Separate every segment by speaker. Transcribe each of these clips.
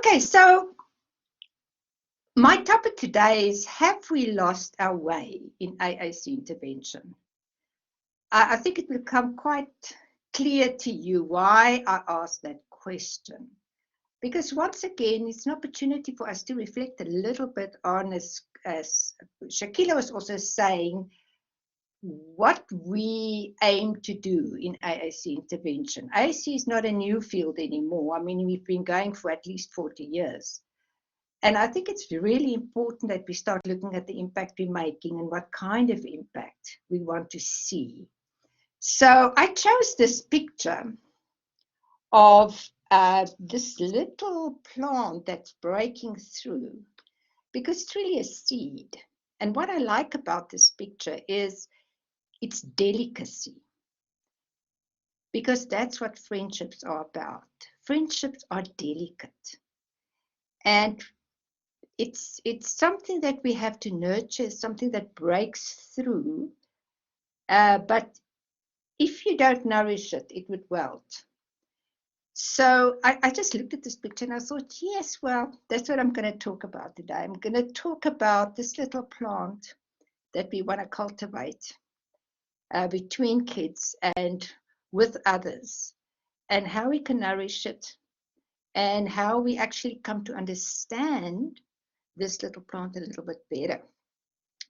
Speaker 1: Okay, so my topic today is, have we lost our way in AAC intervention? I think it will become quite clear to you why I asked that question. Because once again, it's an opportunity for us to reflect a little bit on, as Shakila was also saying, what we aim to do in AAC intervention. AAC is not a new field anymore. I mean, we've been going for at least 40 years. And I think it's really important that we start looking at the impact we're making and what kind of impact we want to see. So I chose this picture of this little plant that's breaking through because it's really a seed. And what I like about this picture is its delicacy, because that's what friendships are about. Friendships are delicate. And it's something that we have to nurture, something that breaks through. But if you don't nourish it, it would wilt. So I just looked at this picture and I thought, yes, well, that's what I'm going to talk about today. I'm going to talk about this little plant that we want to cultivate between kids and with others, and how we can nourish it, and how we actually come to understand this little plant a little bit better.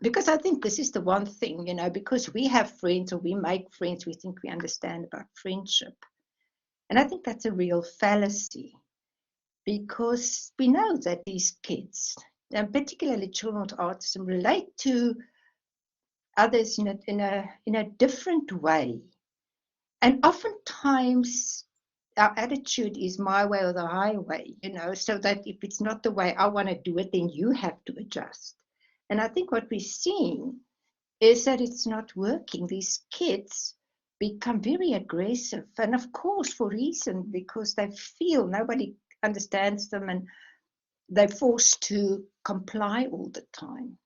Speaker 1: Because I think this is the one thing, because we have friends or we make friends, we think we understand about friendship. And I think that's a real fallacy, because we know that these kids, and particularly children with autism, relate to others in a different way. And oftentimes our attitude is my way or the highway, so that if it's not the way I want to do it, then you have to adjust. And I think what we're seeing is that it's not working. These kids become very aggressive, and of course for reason, because they feel nobody understands them and they're forced to comply all the time.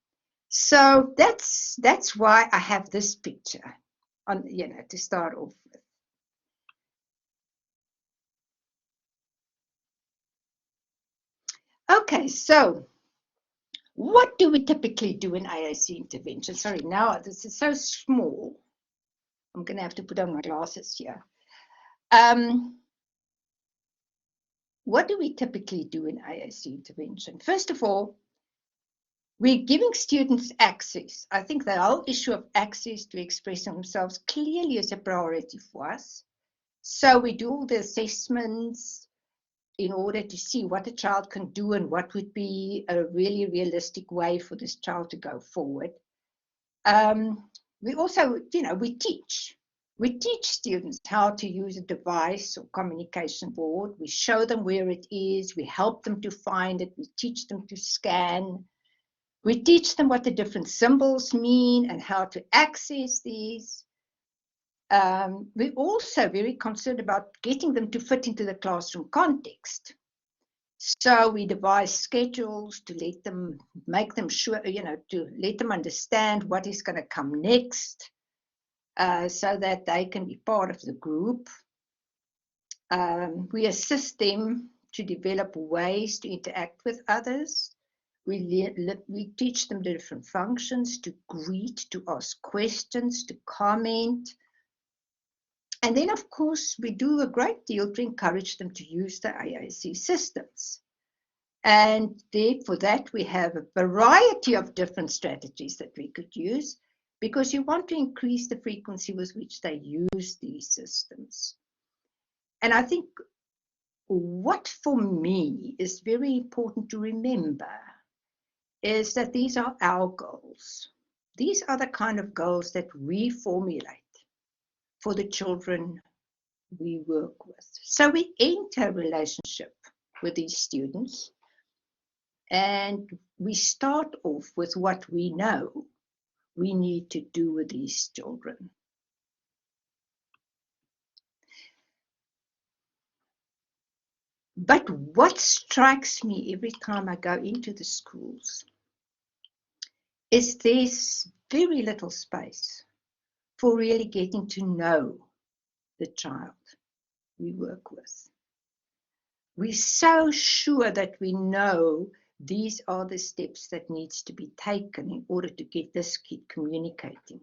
Speaker 1: So that's why I have this picture on, to start off with. Okay, so what do we typically do in AAC intervention? Sorry, now this is so small. I'm going to have to put on my glasses here. What do we typically do in AAC intervention? First of all, we're giving students access. I think the whole issue of access to expressing themselves clearly is a priority for us. So we do all the assessments in order to see what a child can do and what would be a really realistic way for this child to go forward. We also, we teach. We teach students how to use a device or communication board. We show them where it is. We help them to find it. We teach them to scan. We teach them what the different symbols mean and how to access these. We're also very concerned about getting them to fit into the classroom context. So we devise schedules to let them, make them sure, to let them understand what is going to come next, so that they can be part of the group. We assist them to develop ways to interact with others. We teach them the different functions, to greet, to ask questions, to comment. And then, of course, we do a great deal to encourage them to use the AAC systems. And for that, we have a variety of different strategies that we could use, because you want to increase the frequency with which they use these systems. And I think what for me is very important to remember is that these are our goals. These are the kind of goals that we formulate for the children we work with. So we enter a relationship with these students, and we start off with what we know we need to do with these children. But what strikes me every time I go into the schools is there's very little space for really getting to know the child we work with. we're so sure that we know these are the steps that needs to be taken in order to get this kid communicating,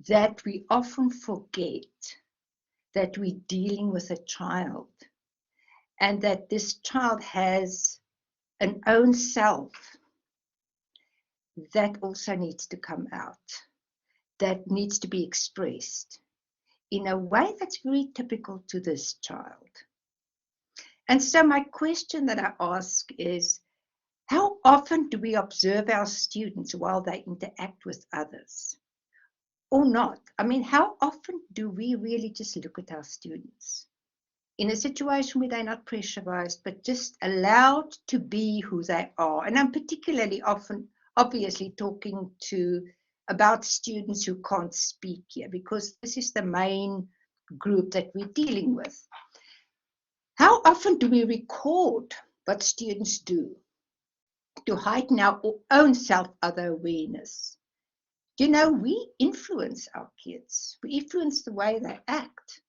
Speaker 1: that we often forget that we're dealing with a child and that this child has an own self that also needs to come out, that needs to be expressed in a way that's very typical to this child. And so my question that I ask is, how often do we observe our students while they interact with others? Or not? I mean, how often do we really just look at our students in a situation where they're not pressurized, but just allowed to be who they are? And I'm particularly often, obviously, talking about students who can't speak here, because this is the main group that we're dealing with. How often do we record what students do to heighten our own self-other awareness? You know, we influence our kids. We influence the way they act.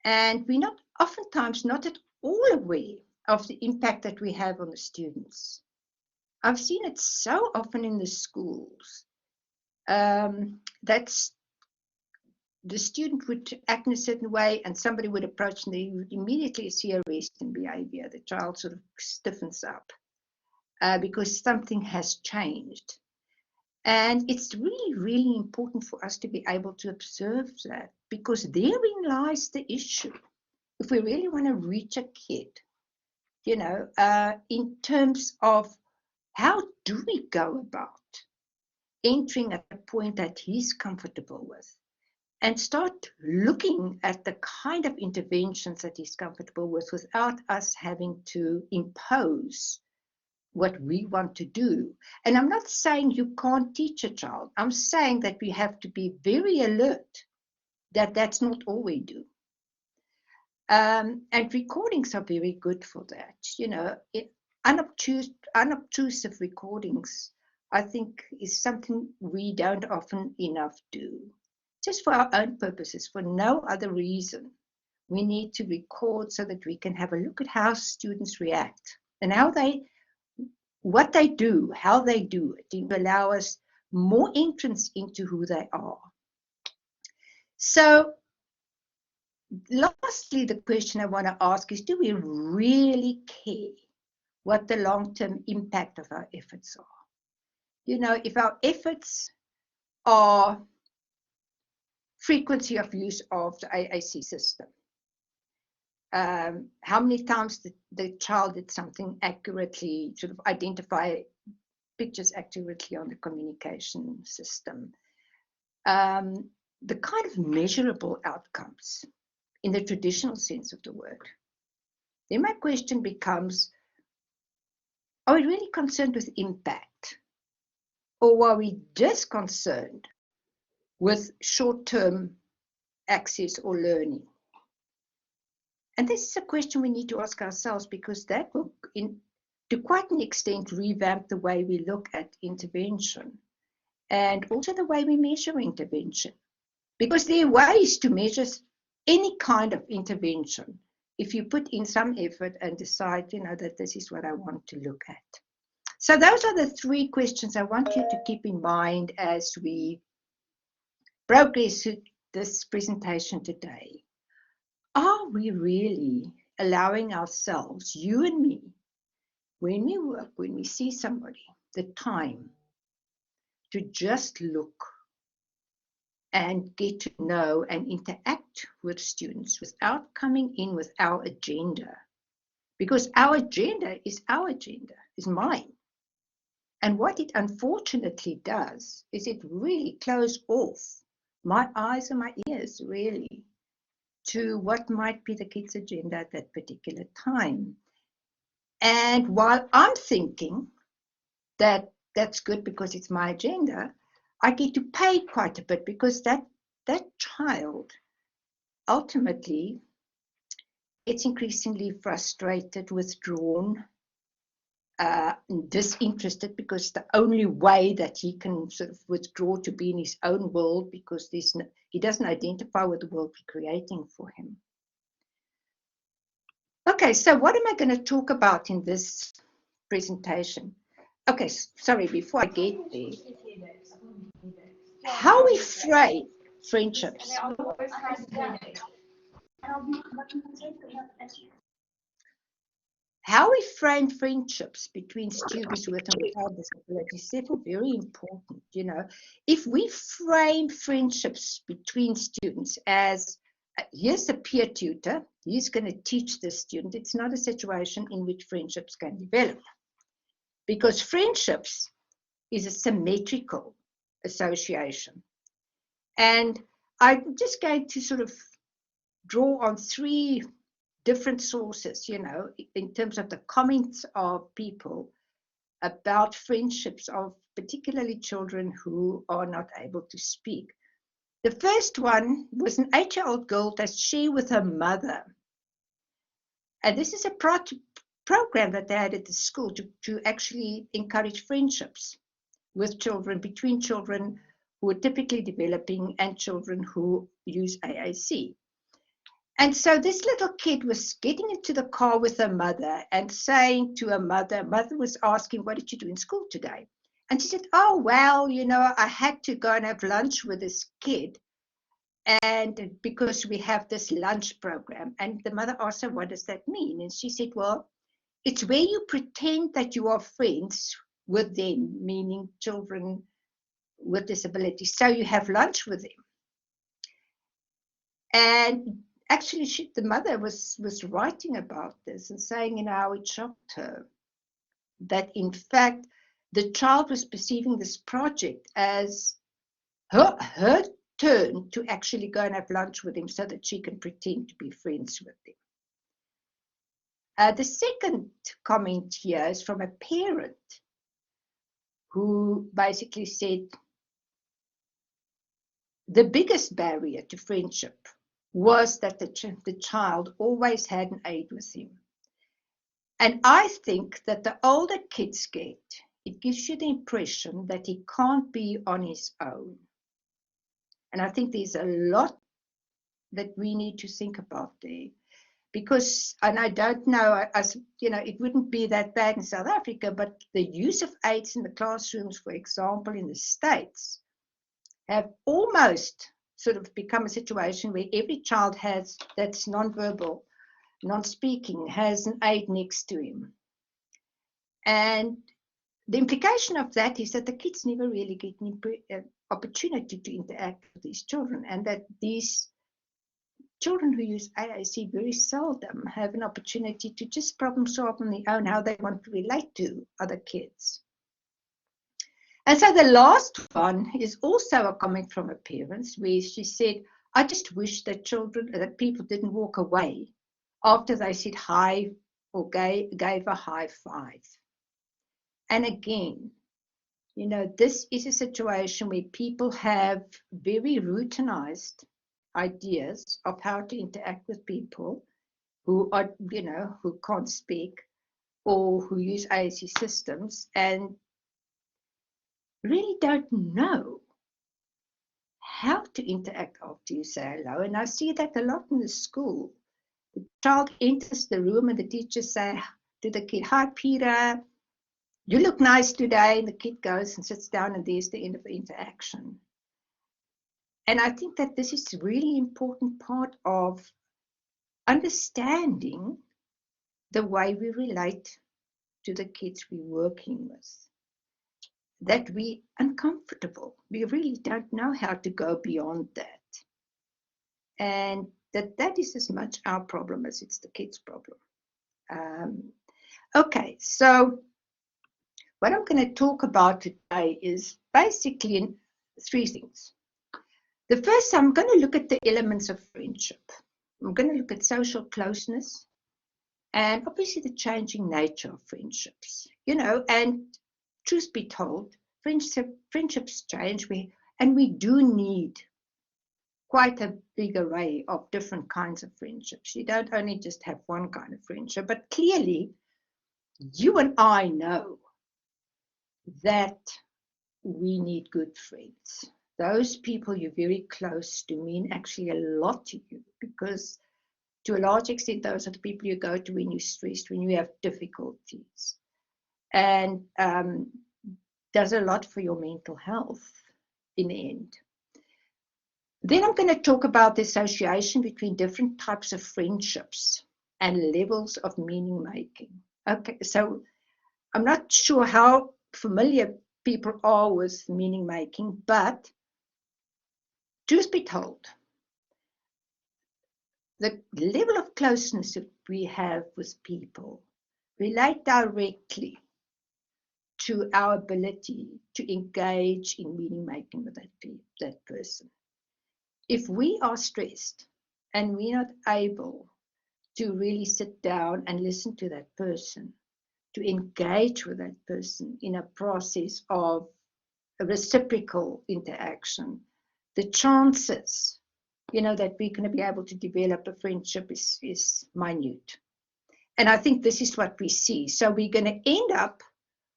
Speaker 1: And we're not oftentimes not at all aware of the impact that we have on the students. I've seen it so often in the schools that the student would act in a certain way and somebody would approach and they would immediately see a rest in behavior. The child sort of stiffens up because something has changed. And it's really, really important for us to be able to observe that, because therein lies the issue. If we really want to reach a kid, you know, in terms of how do we go about entering at a point that he's comfortable with, and start looking at the kind of interventions that he's comfortable with without us having to impose what we want to do. And I'm not saying you can't teach a child. I'm saying that we have to be very alert that that's not all we do. And recordings are very good for that. You know, unobtrusive recordings, I think, is something we don't often enough do. Just for our own purposes, for no other reason. We need to record so that we can have a look at how students react and what they do, how they do it, to allow us more entrance into who they are. So, lastly, the question I want to ask is, do we really care what the long-term impact of our efforts are? You know, if our efforts are frequency of use of the AAC system, how many times the child did something accurately, sort of identify pictures accurately on the communication system, the kind of measurable outcomes in the traditional sense of the word. Then my question becomes, are we really concerned with impact? Or are we just concerned with short-term access or learning? And this is a question we need to ask ourselves, because that will, to quite an extent, revamp the way we look at intervention and also the way we measure intervention. Because there are ways to measure any kind of intervention if you put in some effort and decide, you know, that this is what I want to look at. So those are the three questions I want you to keep in mind as we progress through this presentation today. Are we really allowing ourselves, you and me, when we work, when we see somebody, the time to just look and get to know and interact with students without coming in with our agenda? Because our agenda, is mine. And what it unfortunately does is it really closes off my eyes and my ears, really, to what might be the kid's agenda at that particular time. And while I'm thinking that that's good because it's my agenda, I get to pay quite a bit, because that child ultimately gets increasingly frustrated, withdrawn, disinterested, because the only way that he can sort of withdraw to be in his own world, because he doesn't identify with the world we're creating for him. Okay, so what am I going to talk about in this presentation? Okay, sorry, before I get there, how we frame friendships. How we frame friendships between students with and without disabilities is therefore very important. You know, if we frame friendships between students as here's a peer tutor, he's going to teach the student, it's not a situation in which friendships can develop, because friendships is a symmetrical association. And I'm just going to sort of draw on three different sources, you know, in terms of the comments of people about friendships of particularly children who are not able to speak. The first one was an 8-year-old girl that shared with her mother. And this is a program that they had at the school to actually encourage friendships with children, between children who are typically developing and children who use AAC. And so this little kid was getting into the car with her mother and saying to her mother was asking, what did you do in school today? And she said, oh, well, you know, I had to go and have lunch with this kid. And because we have this lunch program. And the mother asked her, what does that mean? And she said, well, it's where you pretend that you are friends with them, meaning children with disabilities. So you have lunch with them. And actually, the mother was writing about this and saying, you know, how it shocked her that, in fact, the child was perceiving this project as her turn to actually go and have lunch with him so that she can pretend to be friends with him. The second comment here is from a parent who basically said the biggest barrier to friendship was that the child always had an aide with him. And I think that the older kids get, it gives you the impression that he can't be on his own. And I think there's a lot that we need to think about there. Because, and I don't know, as you know, it wouldn't be that bad in South Africa, but the use of aids in the classrooms, for example, in the States, have almost sort of become a situation where every child has that's nonverbal, non-speaking, has an aide next to him. And the implication of that is that the kids never really get an opportunity to interact with these children, and that these children who use AAC very seldom have an opportunity to just problem solve on their own how they want to relate to other kids. And so the last one is also a comment from a parent where she said, I just wish that people didn't walk away after they said hi or gave a high five. And again, you know, this is a situation where people have very routinized ideas of how to interact with people who are, you know, who can't speak or who use AAC systems and really don't know how to interact after you say hello. And I see that a lot in the school. The child enters the room and the teacher say to the kid, hi, Peter, you look nice today. And the kid goes and sits down and there's the end of the interaction. And I think that this is a really important part of understanding the way we relate to the kids we're working with. That we're uncomfortable. We really don't know how to go beyond that. And that is as much our problem as it's the kids' problem. Okay, so what I'm going to talk about today is basically three things. The first, I'm going to look at the elements of friendship. I'm going to look at social closeness and obviously the changing nature of friendships. You know, and truth be told, friendships change, and we do need quite a big array of different kinds of friendships. You don't only just have one kind of friendship, but clearly you and I know that we need good friends. Those people you're very close to mean actually a lot to you, because To a large extent, those are the people you go to when you're stressed, when you have difficulties, and does a lot for your mental health in the end. Then I'm going to talk about the association between different types of friendships and levels of meaning making. Okay, so I'm not sure how familiar people are with meaning making, but truth be told, the level of closeness that we have with people relate directly to our ability to engage in meaning making with that person. If we are stressed and we're not able to really sit down and listen to that person, to engage with that person in a process of a reciprocal interaction, the chances, that we're going to be able to develop a friendship is minute. And I think this is what we see. So we're going to end up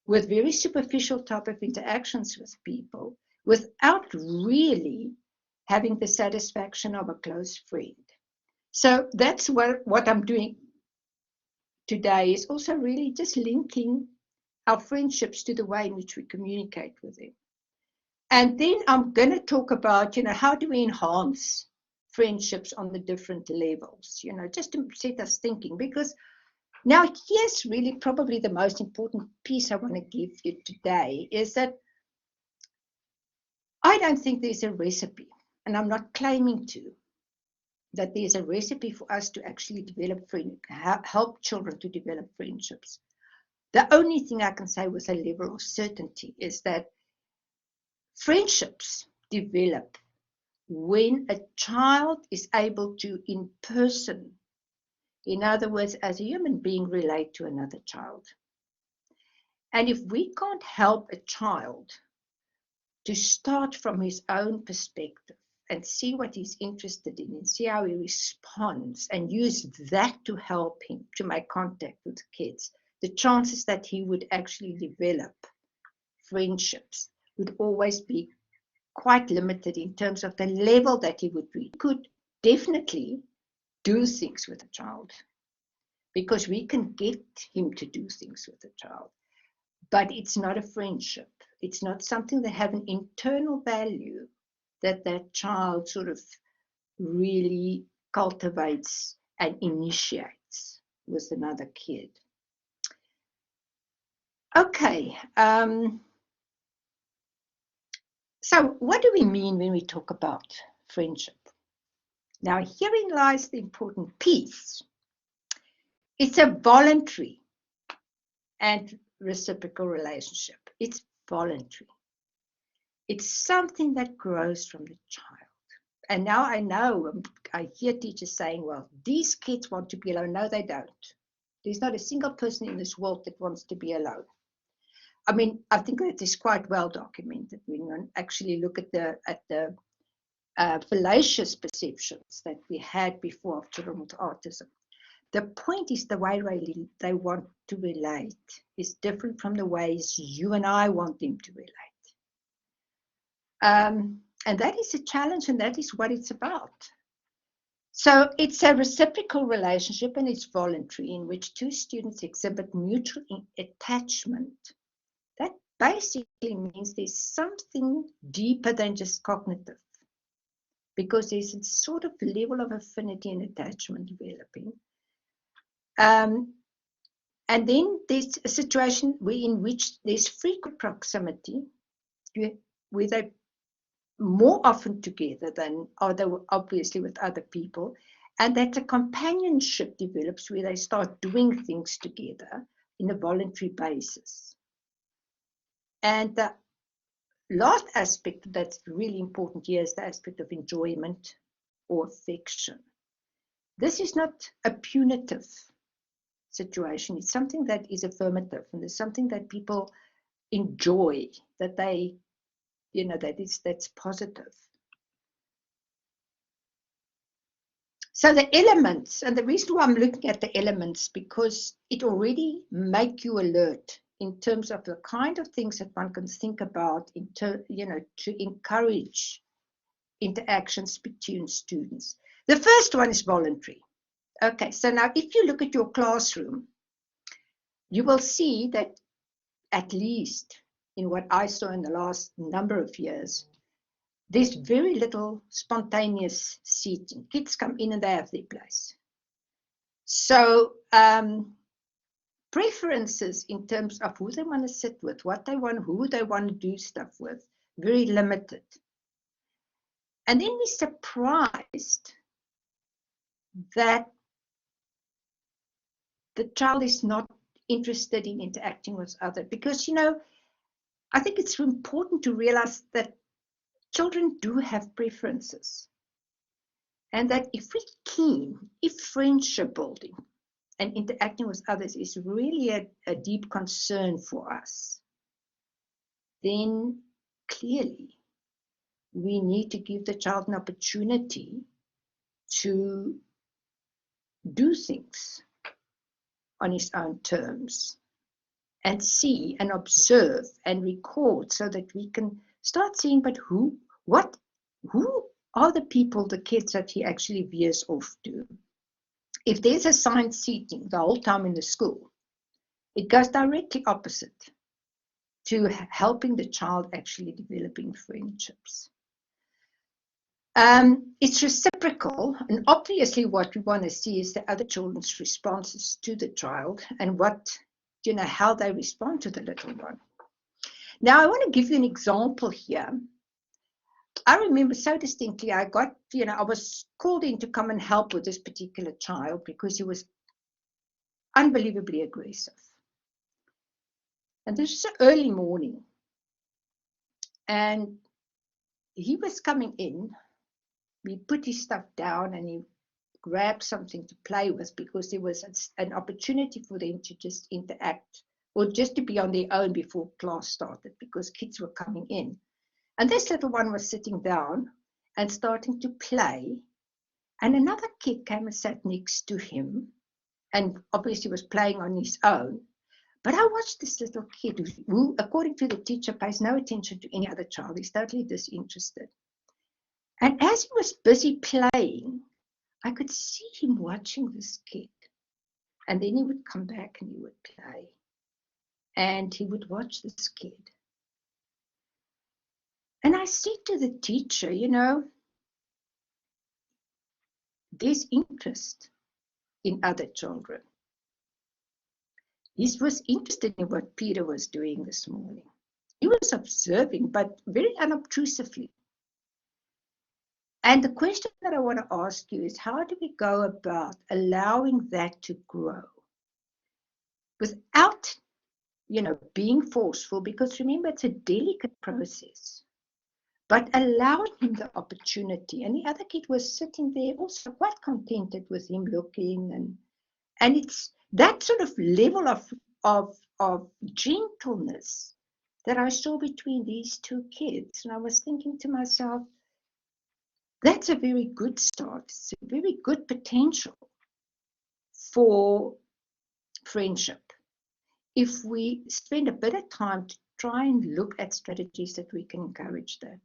Speaker 1: with very superficial type of interactions with people without really having the satisfaction of a close friend. So that's what I'm doing today, is also really just linking our friendships to the way in which we communicate with them. And then I'm going to talk about, how do we enhance friendships on the different levels, just to set us thinking. Because now here's really probably the most important piece I want to give you today, is that I don't think there's a recipe, and I'm not claiming that there's a recipe for us to actually develop help children to develop friendships. The only thing I can say with a level of certainty is that friendships develop when a child is able to, in person, in other words, as a human being, relate to another child. And if we can't help a child to start from his own perspective and see what he's interested in and see how he responds and use that to help him to make contact with kids, the chances that he would actually develop friendships would always be quite limited in terms of the level that he would reach. We could definitely do things with a child because we can get him to do things with a child, but it's not a friendship. It's not something that have an internal value that child sort of really cultivates and initiates with another kid. Okay, so what do we mean when we talk about friendship? Now, herein lies the important piece. It's a voluntary and reciprocal relationship. It's voluntary. It's something that grows from the child. And now I hear teachers saying, well, these kids want to be alone. No, they don't. There's not a single person in this world that wants to be alone. I mean, I think that is quite well documented when you actually look at the fallacious perceptions that we had before of children with autism. The point is the way they want to relate is different from the ways you and I want them to relate. And that is a challenge, and that is what it's about. So it's a reciprocal relationship, and it's voluntary, in which two students exhibit mutual attachment. That basically means there's something deeper than just cognitive, because there's a sort of level of affinity and attachment developing. And then there's a situation in which there's frequent proximity, where they more often together than obviously with other people, and that a companionship develops where they start doing things together in a voluntary basis. And the last aspect that's really important here is the aspect of enjoyment or affection. This is not a punitive situation. It's something that is affirmative, and it's something that people enjoy, that they that's positive. So the elements, and the reason why I'm looking at the elements, because it already make you alert in terms of the kind of things that one can think about to encourage interactions between students. The first one is voluntary. Okay, so now if you look at your classroom, you will see that at least in what I saw in the last number of years, there's very little spontaneous seating. Kids come in and they have their place. So preferences in terms of who they want to sit with, what they want, who they want to do stuff with, very limited. And then we're surprised that the child is not interested in interacting with others. Because, you know, I think it's important to realize that children do have preferences. And that if we're keen, if friendship building and interacting with others is really a deep concern for us, then clearly we need to give the child an opportunity to do things on his own terms and see and observe and record so that we can start seeing, but who are the people, the kids that he actually veers off to? If there's assigned seating the whole time in the school, it goes directly opposite to helping the child actually developing friendships. It's reciprocal, and obviously what we want to see is the other children's responses to the child and what, you know, how they respond to the little one. Now, I want to give you an example here. I remember so distinctly, I was called in to come and help with this particular child because he was unbelievably aggressive. And this was an early morning. And he was coming in. We put his stuff down and he grabbed something to play with because there was an opportunity for them to just interact or just to be on their own before class started because kids were coming in. And this little one was sitting down and starting to play. And another kid came and sat next to him and obviously was playing on his own. But I watched this little kid who, according to the teacher, pays no attention to any other child. He's totally disinterested. And as he was busy playing, I could see him watching this kid. And then he would come back and he would play. And he would watch this kid. And I said to the teacher, you know, there's interest in other children. He was interested in what Peter was doing this morning. He was observing, but very unobtrusively. And the question that I want to ask you is, how do we go about allowing that to grow without, you know, being forceful? Because remember, it's a delicate process. But allowing him the opportunity. And the other kid was sitting there also quite contented with him looking. And it's that sort of level of gentleness that I saw between these two kids. And I was thinking to myself, that's a very good start. It's a very good potential for friendship. If we spend a bit of time to try and look at strategies that we can encourage that.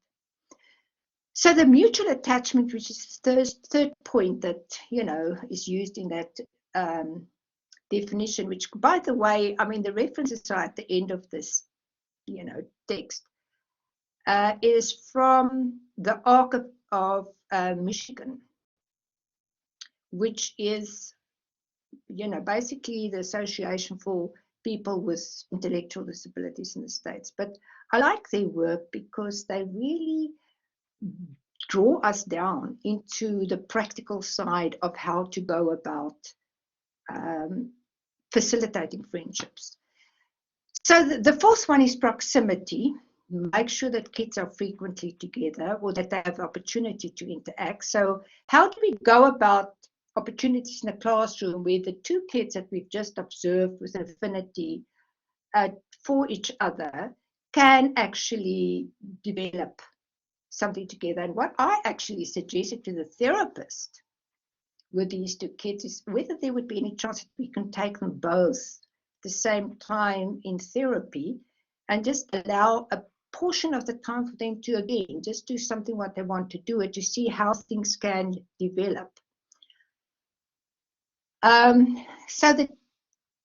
Speaker 1: So the mutual attachment, which is the third point that, you know, is used in that definition, which, by the way, I mean, the references are at the end of this, you know, text, is from the Arc of Michigan, which is, you know, basically the Association for People with Intellectual Disabilities in the States. But I like their work because they really draw us down into the practical side of how to go about facilitating friendships. So the fourth one is proximity. Make sure that kids are frequently together or that they have opportunity to interact. So how do we go about opportunities in a classroom where the two kids that we've just observed with an affinity for each other can actually develop something together? And what I actually suggested to the therapist with these two kids is whether there would be any chance that we can take them both at the same time in therapy and just allow a portion of the time for them to, again, just do something what they want to do and to see how things can develop. So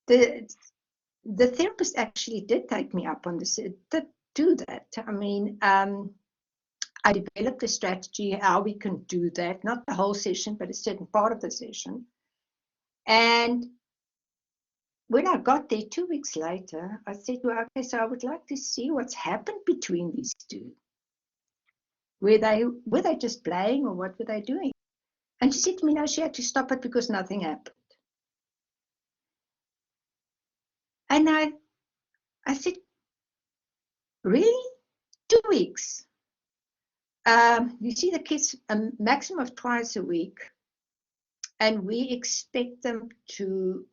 Speaker 1: the therapist actually did take me up on this, did do that. I mean, I developed a strategy how we can do that, not the whole session, but a certain part of the session. And when I got there 2 weeks later, I said, well, okay, so I would like to see what's happened between these two. Were they just playing, or what were they doing? And she said to me, no, she had to stop it because nothing happened. And I said, really? 2 weeks? You see the kids a maximum of twice a week, and we expect them to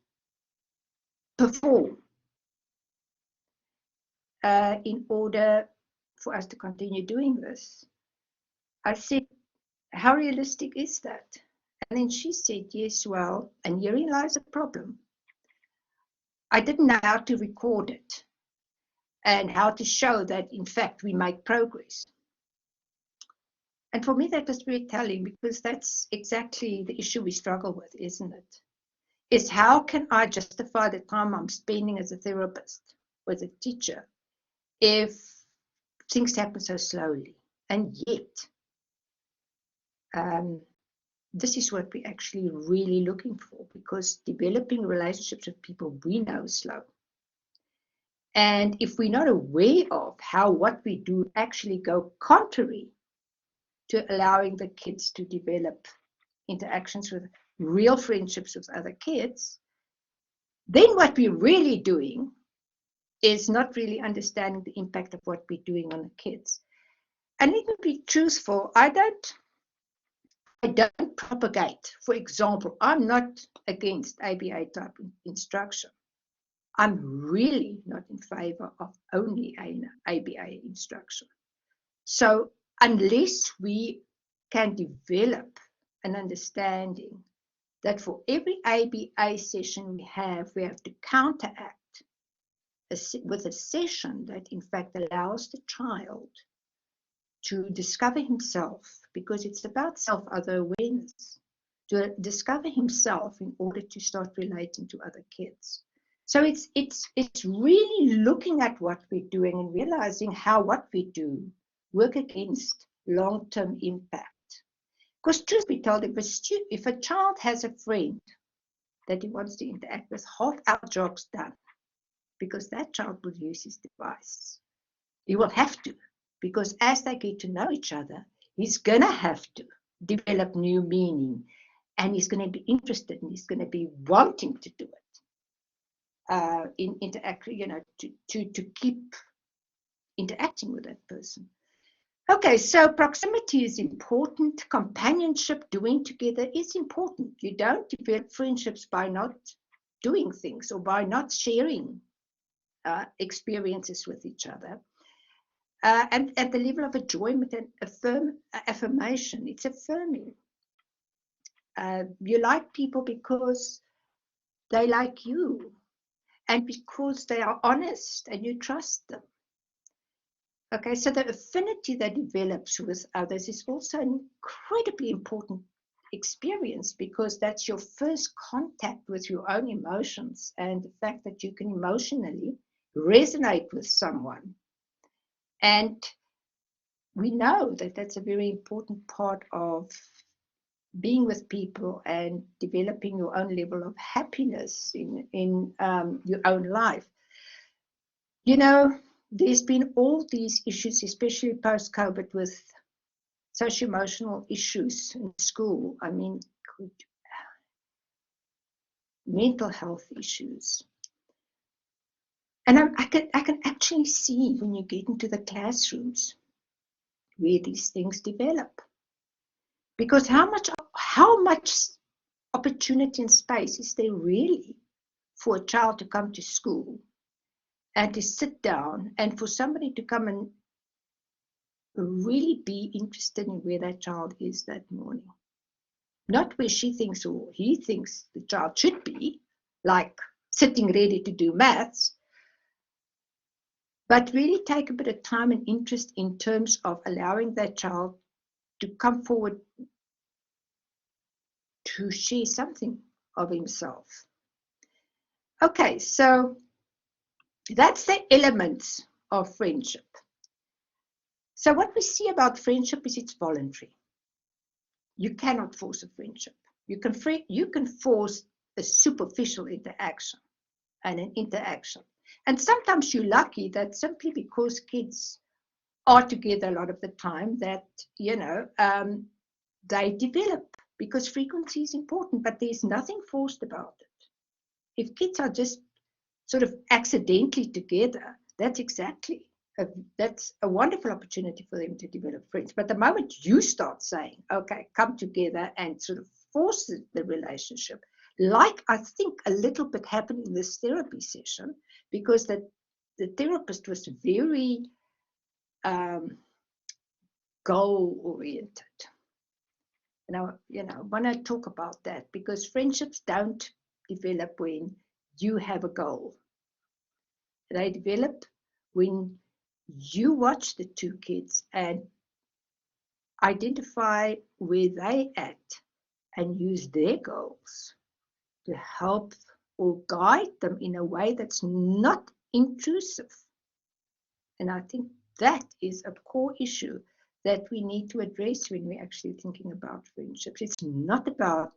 Speaker 1: perform in order for us to continue doing this. I said, how realistic is that? And then she said, yes, well, and herein lies the problem. I didn't know how to record it and how to show that, in fact, we make progress. And for me, that was very telling, because that's exactly the issue we struggle with, isn't it? Is how can I justify the time I'm spending as a therapist or as a teacher if things happen so slowly? And yet, this is what we're actually really looking for, because developing relationships with people we know is slow. And if we're not aware of how what we do actually go contrary to allowing the kids to develop interactions with real friendships with other kids, then what we're really doing is not really understanding the impact of what we're doing on the kids. And let me be truthful, I don't propagate. For example, I'm not against ABA type instruction. I'm really not in favor of only ABA instruction. So unless we can develop an understanding that for every ABA session we have to counteract with a session that in fact allows the child to discover himself, because it's about self-other awareness, to discover himself in order to start relating to other kids. So it's really looking at what we're doing and realizing how what we do work against long-term impact. Because truth be told, if a child has a friend that he wants to interact with, half our job's done, because that child will use his device. He will have to, because as they get to know each other, he's going to have to develop new meaning, and he's going to be interested, and he's going to be wanting to do it. To keep interacting with that person. Okay, so proximity is important. Companionship, doing together, is important. You don't develop friendships by not doing things or by not sharing experiences with each other. And at the level of enjoyment and affirmation, it's affirming. You like people because they like you, and because they are honest and you trust them. Okay, so the affinity that develops with others is also an incredibly important experience, because that's your first contact with your own emotions and the fact that you can emotionally resonate with someone. And we know that that's a very important part of being with people and developing your own level of happiness in your own life. You know, there's been all these issues, especially post-COVID, with socio-emotional issues in school. I mean, mental health issues. And I can actually see when you get into the classrooms where these things develop. Because how much opportunity and space is there really for a child to come to school and to sit down and for somebody to come and really be interested in where that child is that morning? Not where she thinks or he thinks the child should be, like sitting ready to do maths, but really take a bit of time and interest in terms of allowing that child to come forward to share something of himself. Okay, so that's the elements of friendship. So what we see about friendship is it's voluntary. You cannot force a friendship. You can force a superficial interaction and an interaction. And sometimes you're lucky that simply because kids are together a lot of the time that, they develop, because frequency is important, but there's nothing forced about it. If kids are just sort of accidentally together, that's a wonderful opportunity for them to develop friends. But the moment you start saying, okay, come together and sort of force the relationship, like I think a little bit happened in this therapy session, because the therapist was very goal-oriented. And I want to talk about that, because friendships don't develop when you have a goal. They develop when you watch the two kids and identify where they at and use their goals to help or guide them in a way that's not intrusive. And I think that is a core issue that we need to address when we're actually thinking about friendships. It's not about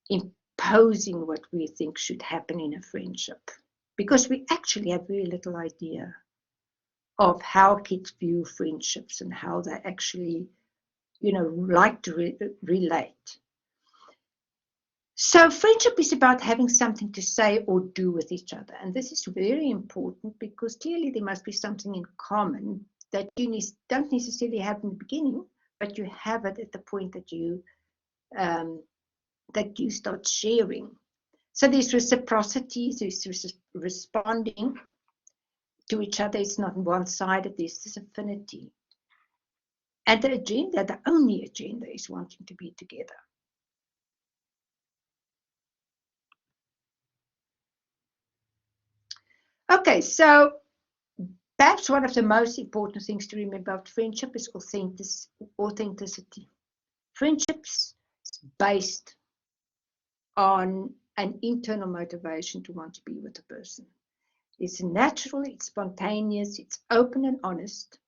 Speaker 1: imposing what we think should happen in a friendship, because we actually have very little idea of how kids view friendships and how they actually, like to relate. So friendship is about having something to say or do with each other. And this is very important, because clearly there must be something in common that you don't necessarily have in the beginning, but you have it at the point that you start sharing. So there's reciprocity, there's responding to each other. It's not one-sided, there's this affinity. And the only agenda is wanting to be together. Okay, so perhaps one of the most important things to remember about friendship is authenticity. Friendships is based on an internal motivation to want to be with a person. It's natural, it's spontaneous, it's open and honest,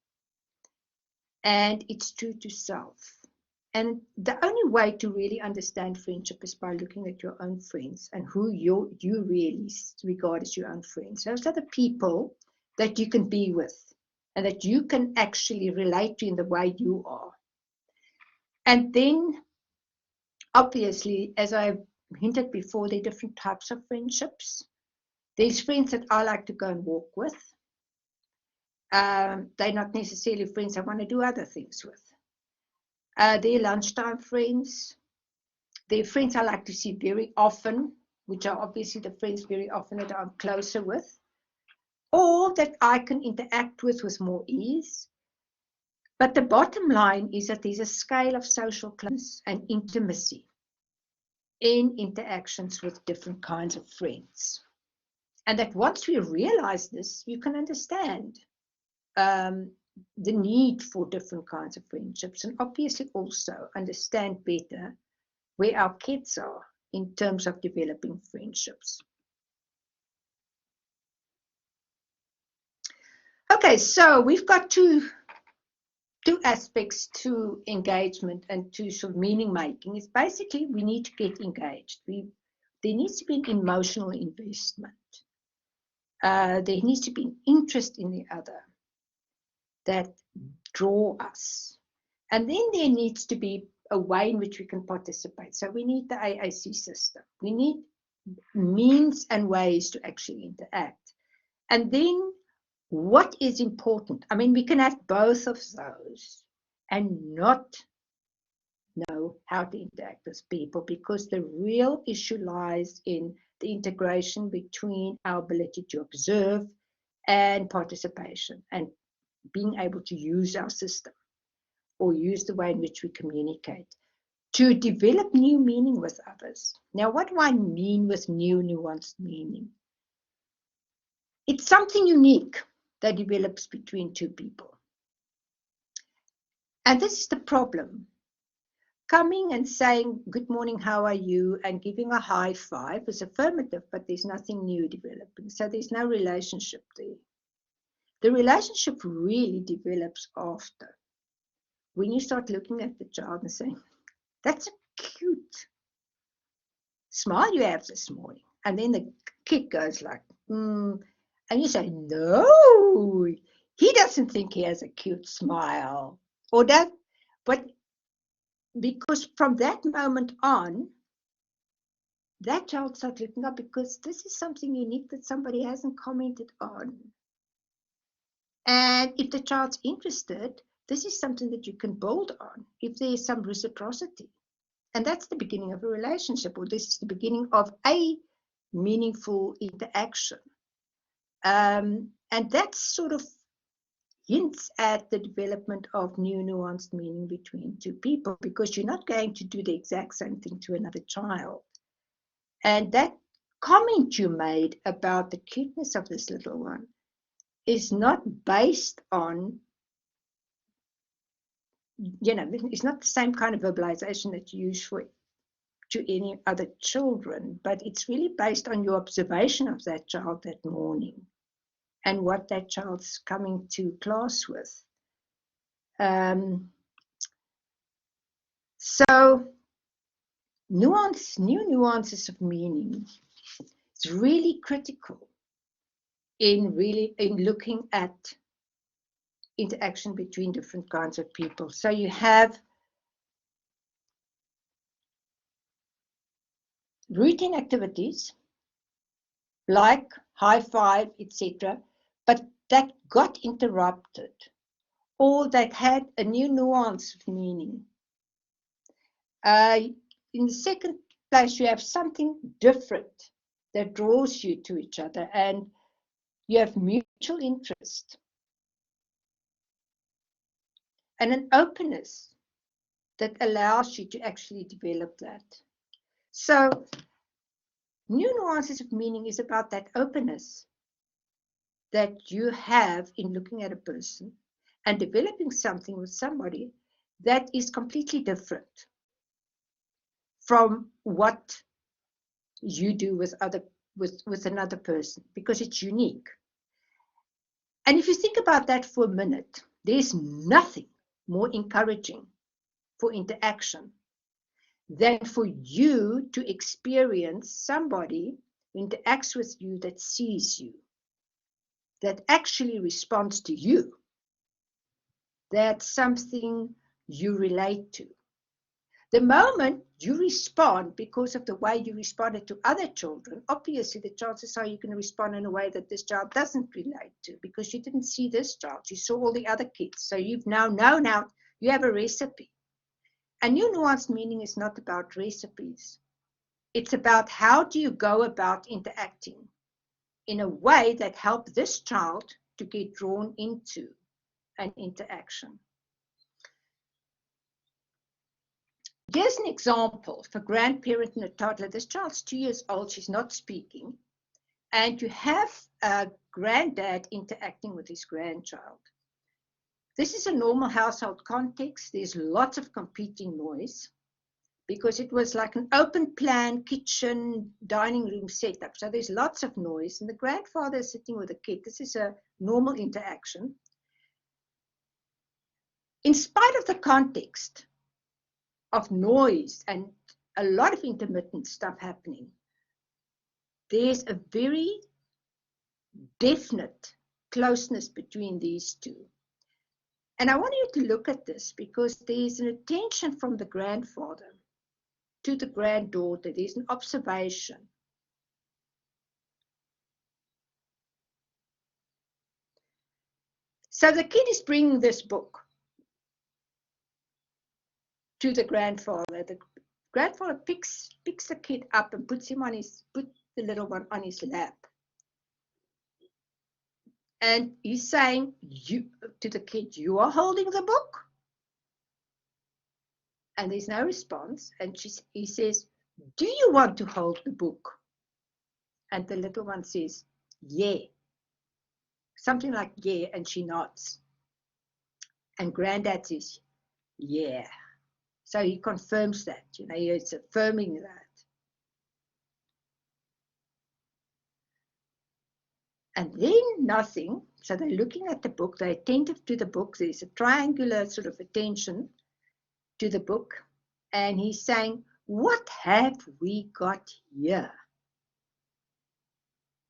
Speaker 1: and it's true to self. And the only way to really understand friendship is by looking at your own friends and who you really regard as your own friends. Those are the people that you can be with and that you can actually relate to in the way you are. And then, obviously, as I hinted before, there are different types of friendships. There's friends that I like to go and walk with. They're not necessarily friends I want to do other things with. They're lunchtime friends. They're friends I like to see very often, which are obviously the friends very often that I'm closer with, or that I can interact with more ease. But the bottom line is that there's a scale of social closeness and intimacy in interactions with different kinds of friends. And that once we realize this, you can understand the need for different kinds of friendships, and obviously also understand better where our kids are in terms of developing friendships. Okay, so we've got two aspects to engagement and to sort of meaning making. Is basically we need to get engaged. There needs to be an emotional investment. There needs to be an interest in the other that draw us. And then there needs to be a way in which we can participate. So we need the AAC system. We need means and ways to actually interact. And then what is important? I mean, we can have both of those and not know how to interact with people, because the real issue lies in the integration between our ability to observe and participation and being able to use our system or use the way in which we communicate to develop new meaning with others. Now, what do I mean with new nuanced meaning? It's something unique that develops between two people. And this is the problem. coming and saying, good morning, how are you? And giving a high five is affirmative, but there's nothing new developing. So there's no relationship there. The relationship really develops after. When you start looking at the child and saying, that's a cute smile you have this morning. And then the kid goes like, and you say, no, he doesn't think he has a cute smile. Or that, but because from that moment on, that child starts looking up because this is something unique that somebody hasn't commented on. And if the child's interested, this is something that you can build on if there is some reciprocity. And that's the beginning of a relationship, or this is the beginning of a meaningful interaction. And that sort of hints at the development of new nuanced meaning between two people, because you're not going to do the exact same thing to another child. And that comment you made about the cuteness of this little one is not based on, it's not the same kind of verbalization that you use to any other children, but it's really based on your observation of that child that morning and what that child's coming to class with. So new nuances of meaning is really critical in looking at interaction between different kinds of people. So you have routine activities like high five, etc., but that got interrupted, or that had a new nuance of meaning. In the second place, you have something different that draws you to each other, and you have mutual interest and an openness that allows you to actually develop that. So new nuances of meaning is about that openness that you have in looking at a person and developing something with somebody that is completely different from what you do with another person, because it's unique. And if you think about that for a minute, there's nothing more encouraging for interaction than for you to experience somebody who interacts with you, that sees you, that actually responds to you. That's something you relate to. The moment you respond because of the way you responded to other children, obviously the chances are you're going to respond in a way that this child doesn't relate to, because you didn't see this child, you saw all the other kids. So you've now known how you have a recipe. And new nuanced meaning is not about recipes. It's about how do you go about interacting in a way that helps this child to get drawn into an interaction. Here's an example of a grandparent and a toddler. This child's 2 years old, she's not speaking, and you have a granddad interacting with his grandchild. This is a normal household context. There's lots of competing noise because it was like an open plan kitchen dining room setup. So there's lots of noise, and the grandfather is sitting with the kid. This is a normal interaction. In spite of the context of noise and a lot of intermittent stuff happening, there's a very definite closeness between these two. And I want you to look at this because there's an attention from the grandfather to the granddaughter. There's an observation. So the kid is bringing this book to the grandfather. The grandfather picks the kid up and puts the little one on his lap. And he's saying to the kid, you are holding the book? And there's no response. And he says, do you want to hold the book? And the little one says, yeah. Something like yeah, and she nods. And granddad says, yeah. So he confirms that, he's affirming that. And then nothing. So they're looking at the book, they're attentive to the book. There's a triangular sort of attention to the book. And he's saying, what have we got here?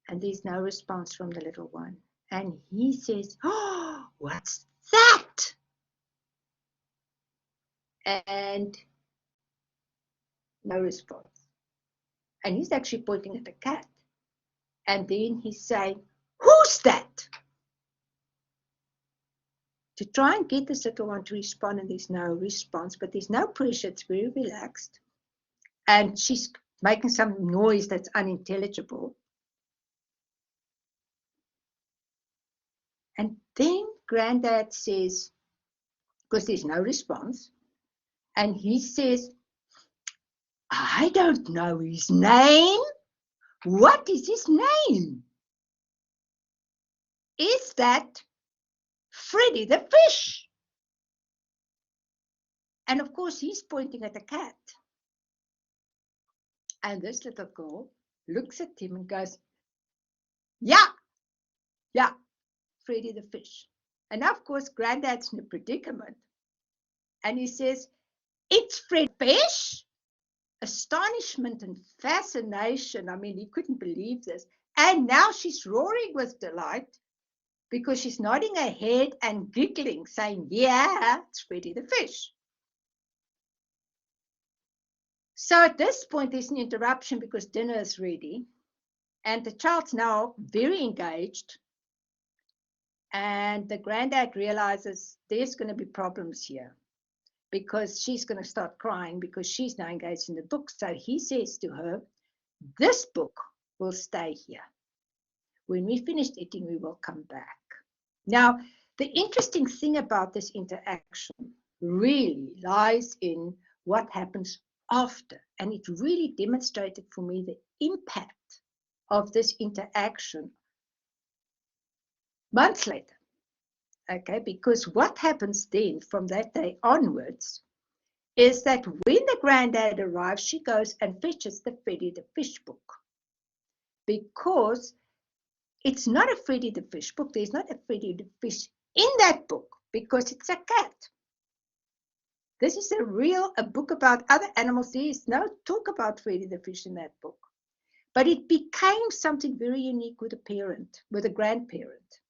Speaker 1: And there's no response from the little one. And he says, oh, what's that? And no response. And he's actually pointing at the cat. And then he's saying, who's that? To try and get this little one to respond, and there's no response, but there's no pressure. It's very relaxed. And she's making some noise that's unintelligible. And then Granddad says, because there's no response, and he says, I don't know his name. What is his name? Is that Freddy the fish? And of course, he's pointing at the cat. And this little girl looks at him and goes, yeah, Freddy the fish. And of course, Granddad's in a predicament. And he says, it's Fred Fish? Astonishment and fascination. I mean, he couldn't believe this. And now she's roaring with delight because she's nodding her head and giggling, saying, yeah, it's Freddy the fish. So at this point, there's an interruption because dinner is ready. And the child's now very engaged. And the granddad realizes there's going to be problems here because she's going to start crying because she's now engaged in the book. So he says to her, this book will stay here. When we finished eating, we will come back. Now, the interesting thing about this interaction really lies in what happens after. And it really demonstrated for me the impact of this interaction months later. Okay, because what happens then from that day onwards is that when the granddad arrives, she goes and fetches the Freddy the Fish book. Because it's not a Freddy the Fish book. There's not a Freddy the Fish in that book because it's a cat. This is a book about other animals. There is no talk about Freddy the Fish in that book. But it became something very unique with a parent, with a grandparent.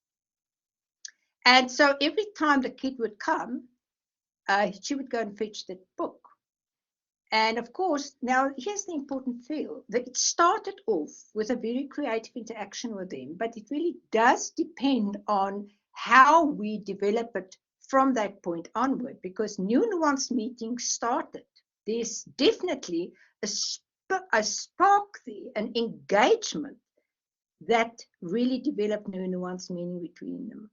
Speaker 1: And so every time the kid would come, she would go and fetch that book. And of course, now here's the important thing, that it started off with a very creative interaction with them, but it really does depend on how we develop it from that point onward, because new nuance meetings started. There's definitely a spark there, an engagement that really developed new nuance meaning between them.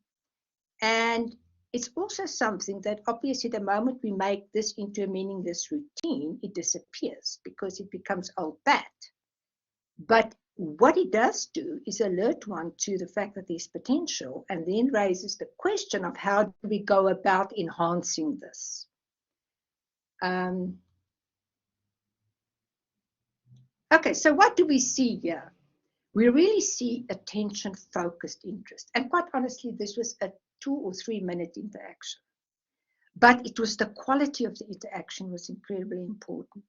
Speaker 1: And it's also something that obviously the moment we make this into a meaningless routine, it disappears because it becomes old bat. But what it does do is alert one to the fact that there's potential and then raises the question of how do we go about enhancing this. Okay, so what do we see here? We really see attention-focused interest. And quite honestly, this was a 2 or 3 minute interaction. But it was the quality of the interaction was incredibly important.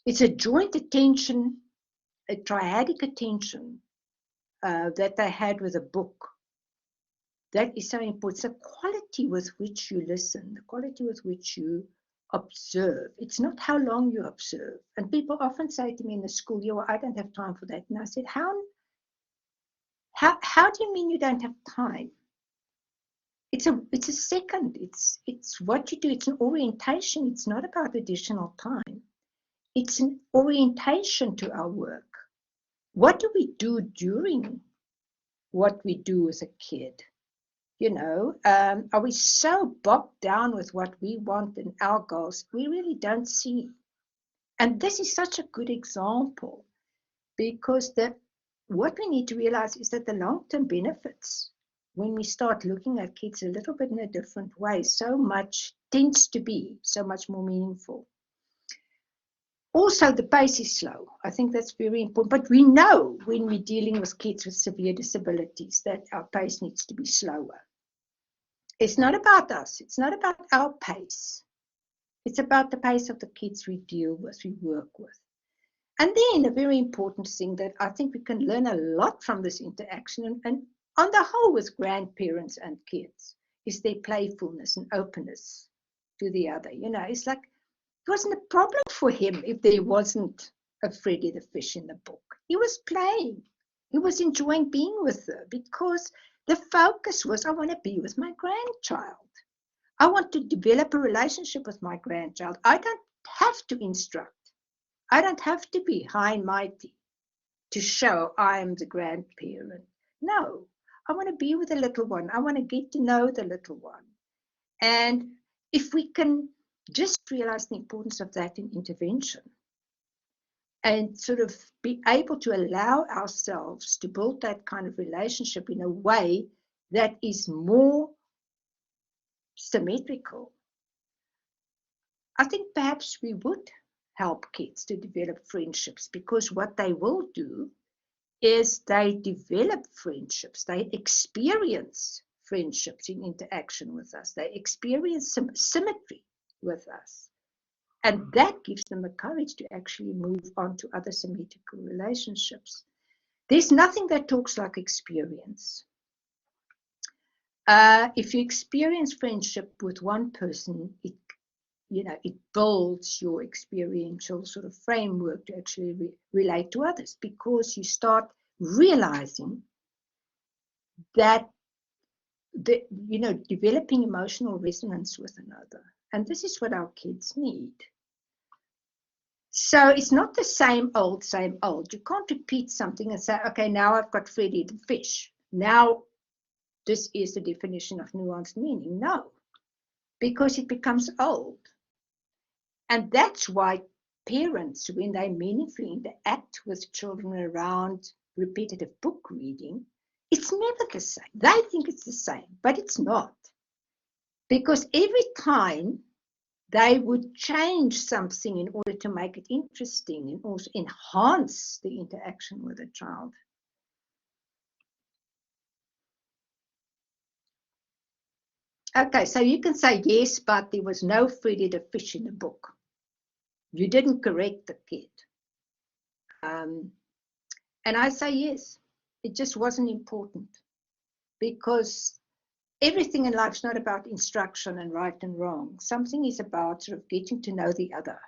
Speaker 1: It's a joint attention, a triadic attention that they had with a book. That is so important. The quality with which you listen, the quality with which you observe. It's not how long you observe. And people often say to me in the school, "Yo, I don't have time for that." And I said, how do you mean you don't have time? It's a second. It's what you do. It's an orientation. It's not about additional time. It's an orientation to our work. What do we do during what we do as a kid? You know, are we so bogged down with what we want and our goals, we really don't see. And this is such a good example because what we need to realize is that the long-term benefits, when we start looking at kids a little bit in a different way, so much tends to be so much more meaningful. Also, the pace is slow. I think that's very important. But we know when we're dealing with kids with severe disabilities that our pace needs to be slower. It's not about us. It's not about our pace. It's about the pace of the kids we deal with, we work with. And then a very important thing that I think we can learn a lot from this interaction and on the whole with grandparents and kids is their playfulness and openness to the other. You know, it's like it wasn't a problem for him if there wasn't a Freddy the fish in the book. He was playing. He was enjoying being with her because the focus was, I want to be with my grandchild. I want to develop a relationship with my grandchild. I don't have to instruct. I don't have to be high and mighty to show I am the grandparent. No, I want to be with the little one. I want to get to know the little one. And if we can just realize the importance of that in intervention and sort of be able to allow ourselves to build that kind of relationship in a way that is more symmetrical, I think perhaps we would help kids to develop friendships, because what they will do is they develop friendships, they experience friendships in interaction with us, they experience some symmetry with us, and that gives them the courage to actually move on to other symmetrical relationships. There's nothing that talks like experience. If you experience friendship with one person, it builds your experiential sort of framework to actually relate to others, because you start realizing that developing emotional resonance with another. And this is what our kids need. So it's not the same old, same old. You can't repeat something and say, okay, now I've got Freddy the fish. Now this is the definition of nuanced meaning. No, because it becomes old. And that's why parents, when they meaningfully interact with children around repetitive book reading, it's never the same. They think it's the same, but it's not. Because every time they would change something in order to make it interesting and also enhance the interaction with the child. Okay, so you can say yes, but there was no Freddy the fish in the book. You didn't correct the kid. And I say yes, it just wasn't important, because everything in life is not about instruction and right and wrong. Something is about sort of getting to know the other.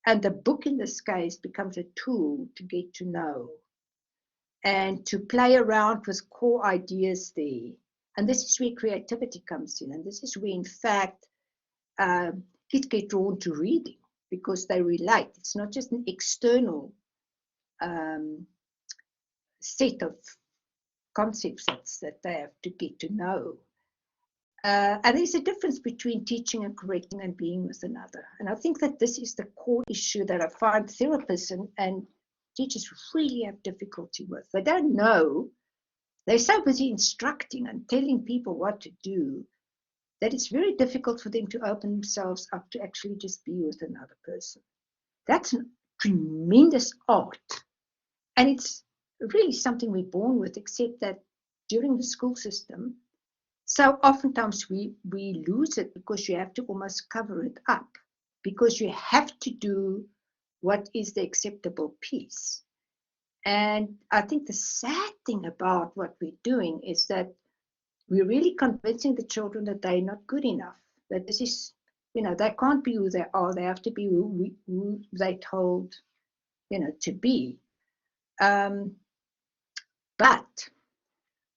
Speaker 1: And the book in this case becomes a tool to get to know and to play around with core ideas there. And this is where creativity comes in. And this is where, in fact, kids get drawn to reading, because they relate. It's not just an external set of concepts that they have to get to know. And there's a difference between teaching and correcting and being with another. And I think that this is the core issue that I find therapists and teachers really have difficulty with. They don't know. They're so busy instructing and telling people what to do that it's very difficult for them to open themselves up to actually just be with another person. That's a tremendous art. And it's really something we're born with, except that during the school system, so oftentimes we lose it, because you have to almost cover it up, because you have to do what is the acceptable piece. And I think the sad thing about what we're doing is that we're really convincing the children that they're not good enough, that this is, they can't be who they are, they have to be who they're told, to be. But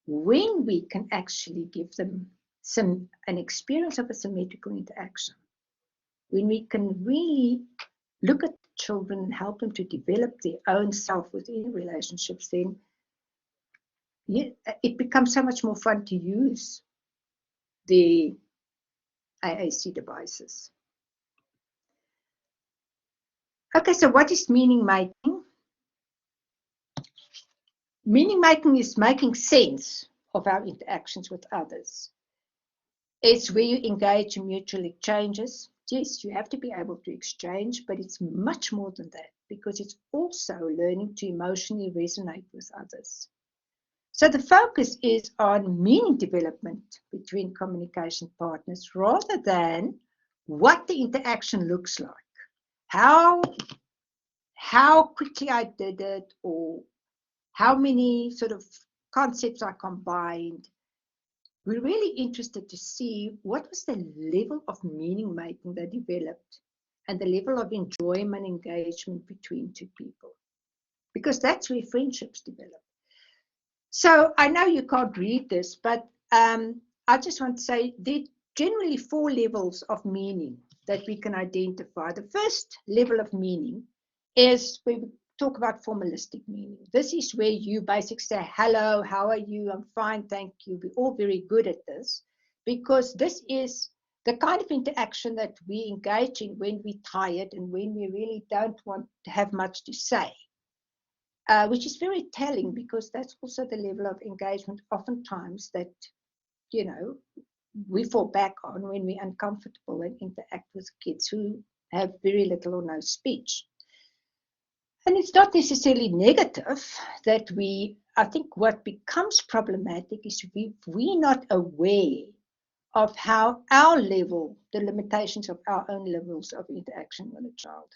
Speaker 1: when we can actually give them an experience of a symmetrical interaction, when we can really look at children and help them to develop their own self within relationships, then it becomes so much more fun to use the AAC devices. Okay, so what is meaning making? Meaning making is making sense of our interactions with others. It's where you engage in mutual exchanges. yes, you have to be able to exchange, but it's much more than that, because it's also learning to emotionally resonate with others. So the focus is on meaning development between communication partners rather than what the interaction looks like, how quickly I did it, or how many sort of concepts I combined. We're really interested to see what was the level of meaning making that developed and the level of enjoyment, engagement between two people, because that's where friendships develop. So I know you can't read this, but I just want to say there are generally 4 levels of meaning that we can identify. The first level of meaning is where we talk about formalistic meaning. This is where you basically say, hello, how are you? I'm fine, thank you. We're all very good at this, because this is the kind of interaction that we engage in when we're tired and when we really don't want to have much to say. Which is very telling, because that's also the level of engagement oftentimes that, you know, we fall back on when we're uncomfortable and interact with kids who have very little or no speech. And it's not necessarily negative that I think what becomes problematic is if we're not aware of how our level, the limitations of our own levels of interaction with a child.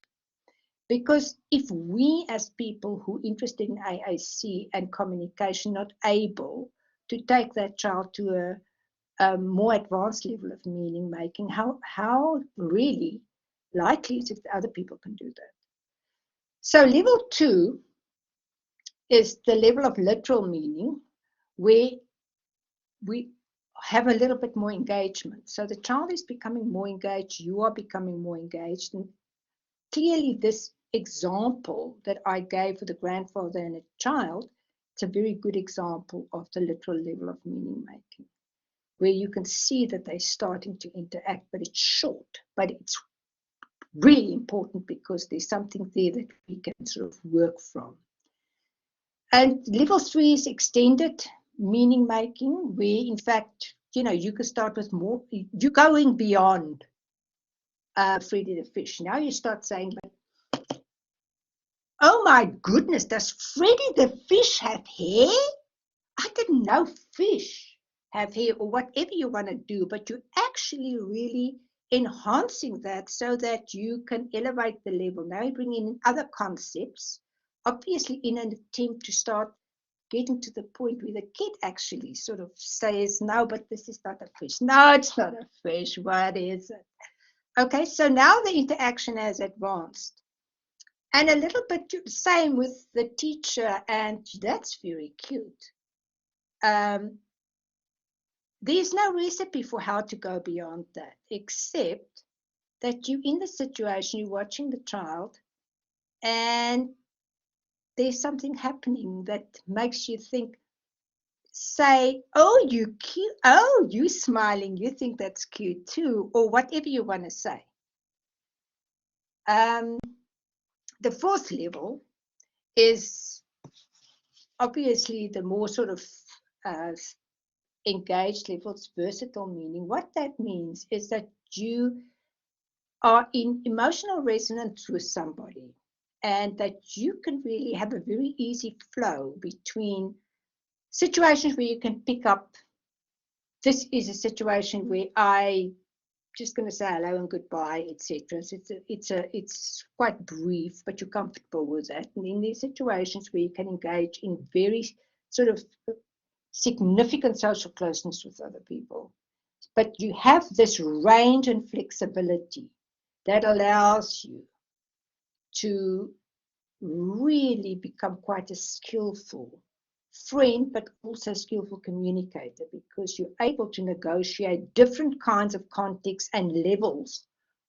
Speaker 1: Because if we as people who are interested in AAC and communication not able to take that child to a more advanced level of meaning making, how really likely is it that other people can do that? So level 2 is the level of literal meaning, where we have a little bit more engagement. So the child is becoming more engaged, you are becoming more engaged, and clearly this example that I gave for the grandfather and a child, it's a very good example of the literal level of meaning making, where you can see that they're starting to interact, but it's short, but it's really important because there's something there that we can sort of work from. And level 3 is extended meaning making, where in fact, you know, you can start with more, you're going beyond Freddy the fish. Now you start saying, oh my goodness, does Freddy the fish have hair? I didn't know fish have hair, or whatever you want to do, but you're actually really enhancing that so that you can elevate the level. Now you bring in other concepts, obviously in an attempt to start getting to the point where the kid actually sort of says, no, but this is not a fish. No, it's not a fish. What is it? Okay, so now the interaction has advanced. And a little bit same with the teacher, and that's very cute. There's no recipe for how to go beyond that, except that you're in the situation, you're watching the child, and there's something happening that makes you think, say, oh, you cute, oh, you smiling, you think that's cute too, or whatever you want to say. The 4th level is obviously the more sort of engaged levels, versatile meaning. What that means is that you are in emotional resonance with somebody, and that you can really have a very easy flow between situations where you can pick up, this is a situation where I just going to say hello and goodbye, etc. So it's quite brief, but you're comfortable with that. And in these situations where you can engage in very sort of significant social closeness with other people, but you have this range and flexibility that allows you to really become quite a skillful friend, but also skillful communicator, because you're able to negotiate different kinds of contexts and levels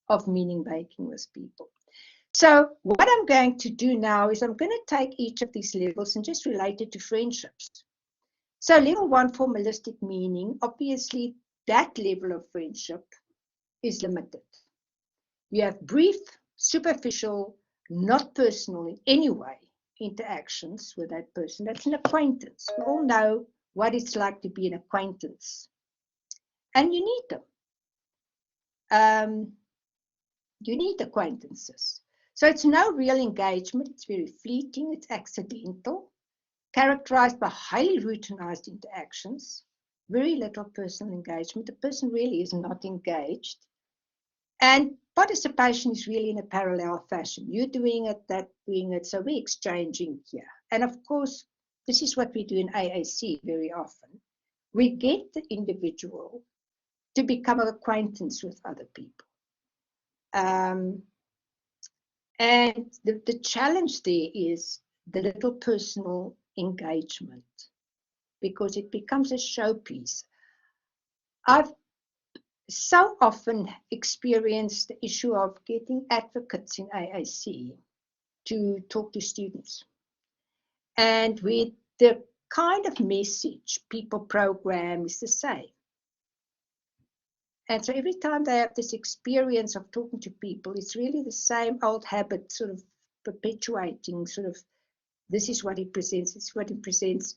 Speaker 1: of meaning making with people. So what I'm going to do now is I'm going to take each of these levels and just relate it to friendships. So level 1, formalistic meaning, obviously that level of friendship is limited. You have brief, superficial, not personal in any way interactions with that person. That's an acquaintance. We all know what it's like to be an acquaintance, and you need them. You need acquaintances. So it's no real engagement. It's very fleeting. It's accidental, characterized by highly routinized interactions, very little personal engagement. The person really is not engaged. And participation is really in a parallel fashion. You're doing it, that doing it. So we're exchanging here. And of course, this is what we do in AAC very often. We get the individual to become an acquaintance with other people. And the challenge there is the little personal engagement, because it becomes a showpiece. I've so often experienced the issue of getting advocates in AAC to talk to students. And with the kind of message people program is the same. And so every time they have this experience of talking to people, it's really the same old habit sort of perpetuating, sort of, this is what it presents, it's what it presents.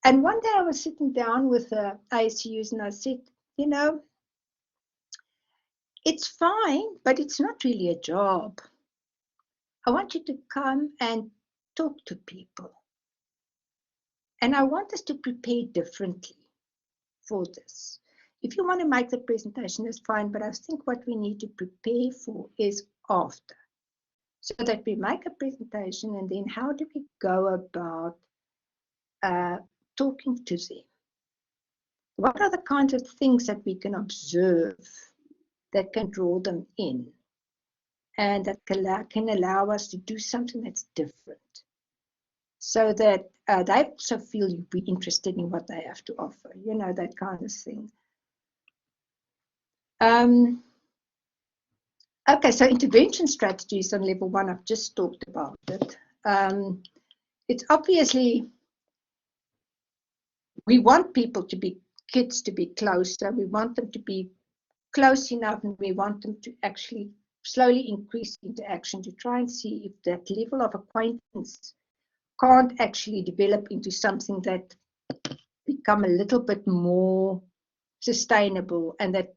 Speaker 1: And one day I was sitting down with the ACUs and I said, you know, it's fine, but it's not really a job. I want you to come and talk to people. And I want us to prepare differently for this. If you want to make the presentation, that's fine, but I think what we need to prepare for is after. So that we make a presentation, and then how do we go about talking to them? What are the kinds of things that we can observe that can draw them in and that can allow us to do something that's different, so that they also feel you'd be interested in what they have to offer, you know, that kind of thing. Okay, so intervention strategies on level 1, I've just talked about it. It's obviously, we want people to be, kids to be closer, we want them to be close enough, and we want them to actually slowly increase interaction to try and see if that level of acquaintance can't actually develop into something that become a little bit more sustainable and that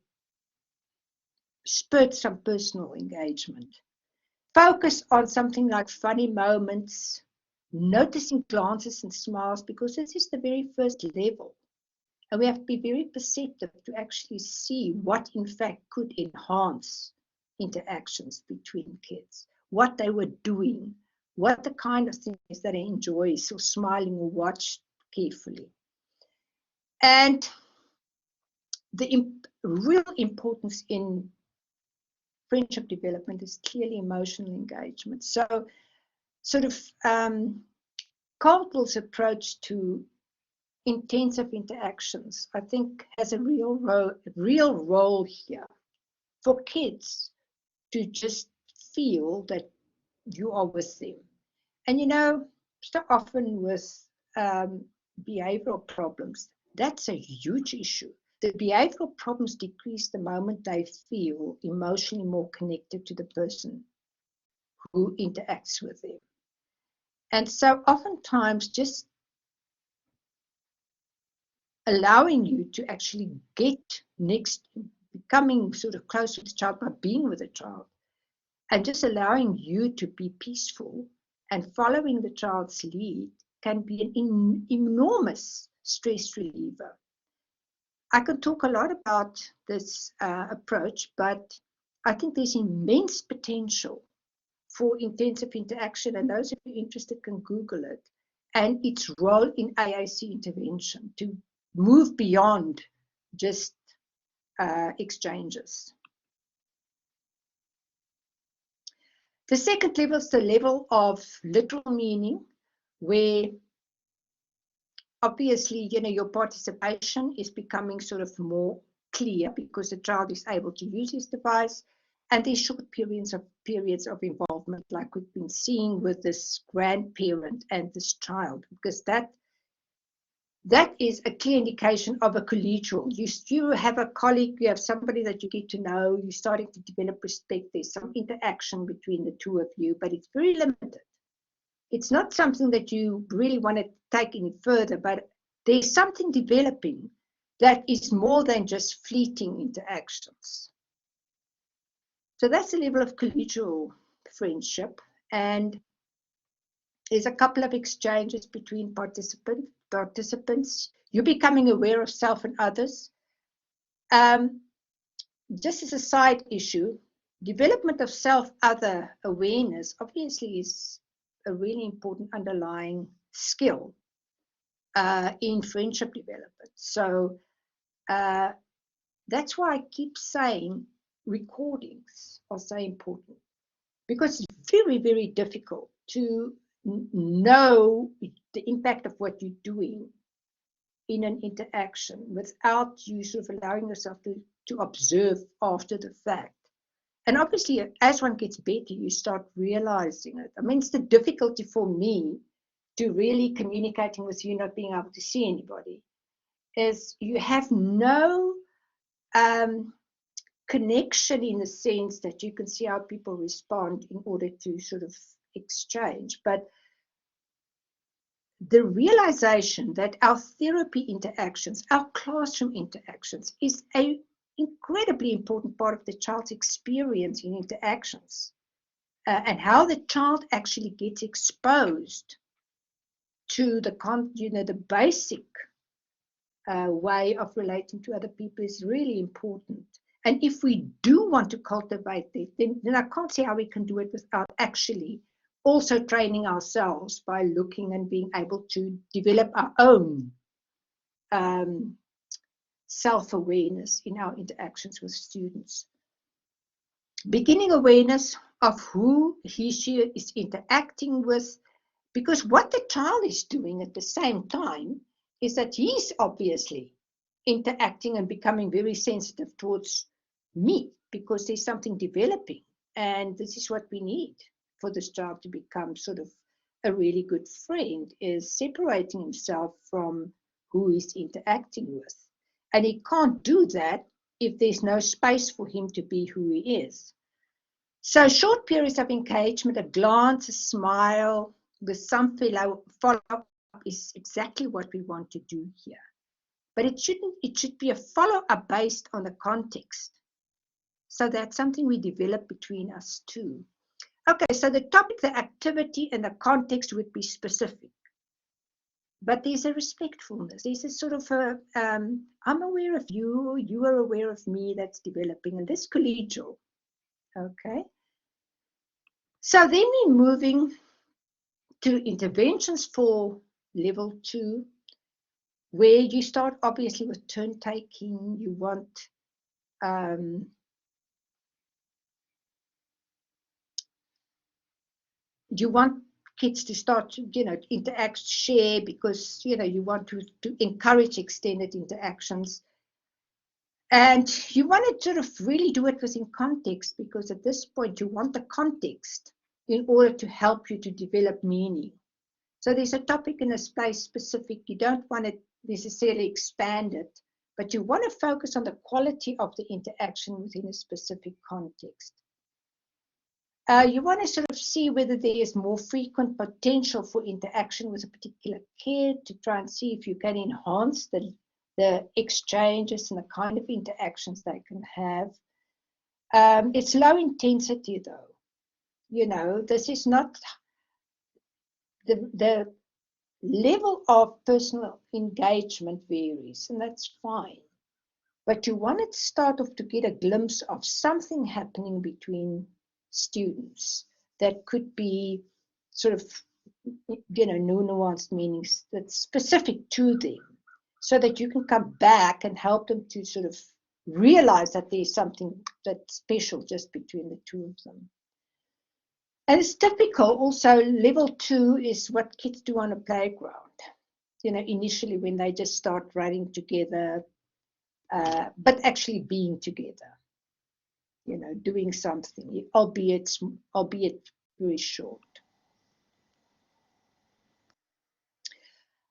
Speaker 1: spurred some personal engagement. Focus on something like funny moments, noticing glances and smiles, because this is the very first level. And we have to be very perceptive to actually see what, in fact, could enhance interactions between kids, what they were doing, what the kind of things that they enjoy, so smiling or watch carefully. And the real importance in friendship development is clearly emotional engagement. So sort of Caldwell's approach to intensive interactions, I think, has a real role here for kids to just feel that you are with them. And you know, so often with behavioral problems, that's a huge issue. The behavioral problems decrease the moment they feel emotionally more connected to the person who interacts with them. And so oftentimes just allowing you to actually get next, becoming sort of close with the child by being with the child, and just allowing you to be peaceful and following the child's lead can be an enormous stress reliever. I could talk a lot about this approach, but I think there's immense potential for intensive interaction, and those of you interested can Google it, and its role in AAC intervention to move beyond just exchanges. The second level is the level of literal meaning, where obviously, you know, your participation is becoming sort of more clear because the child is able to use his device, and there's short periods of involvement, like we've been seeing with this grandparent and this child, because that is a clear indication of a collegial. You have a colleague, you have somebody that you get to know, you're starting to develop respect, there's some interaction between the two of you, but it's very limited. It's not something that you really want to take any further, but there's something developing that is more than just fleeting interactions. So that's a level of collegial friendship. And there's a couple of exchanges between participants. You're becoming aware of self and others. Just as a side issue, development of self-other awareness obviously is a really important underlying skill in friendship development. So that's why I keep saying recordings are so important, because it's very, very difficult to know the impact of what you're doing in an interaction without you sort of allowing yourself to observe after the fact. And obviously, as one gets better, you start realizing it. I mean, it's the difficulty for me to really communicating with you, not being able to see anybody, is you have no connection in the sense that you can see how people respond in order to sort of exchange. But the realization that our therapy interactions, our classroom interactions, is an incredibly important part of the child's experience in interactions, and how the child actually gets exposed to the basic way of relating to other people is really important. And if we do want to cultivate that, then I can't see how we can do it without actually also training ourselves by looking and being able to develop our own self-awareness in our interactions with students. Beginning awareness of who she is interacting with, because what the child is doing at the same time is that he's obviously interacting and becoming very sensitive towards me, because there's something developing, and this is what we need for this child to become sort of a really good friend, is separating himself from who he's interacting with. And he can't do that if there's no space for him to be who he is. So short periods of engagement, a glance, a smile, with some follow-up is exactly what we want to do here. But it should be a follow-up based on the context. So that's something we develop between us too. Okay, so the topic, the activity, and the context would be specific. But there's a respectfulness. There's a sort of I'm aware of you, you are aware of me, that's developing, and this collegial. Okay. So then we're moving to interventions for level 2, where you start obviously with turn taking. You want kids to start to, interact, share, because, you want to encourage extended interactions. And you want to sort of really do it within context, because at this point you want the context in order to help you to develop meaning. So there's a topic in a space specific. You don't want to necessarily expand it, but you want to focus on the quality of the interaction within a specific context. You want to sort of see whether there is more frequent potential for interaction with a particular kid, to try and see if you can enhance the exchanges and the kind of interactions they can have. It's low intensity though. This is not the level of personal engagement varies, and that's fine. But you want to start off to get a glimpse of something happening between students that could be sort of, no nuanced meanings that's specific to them, so that you can come back and help them to sort of realize that there's something that's special just between the two of them. And it's typical also, level 2 is what kids do on a playground, initially when they just start running together, but actually being together, doing something, albeit very short.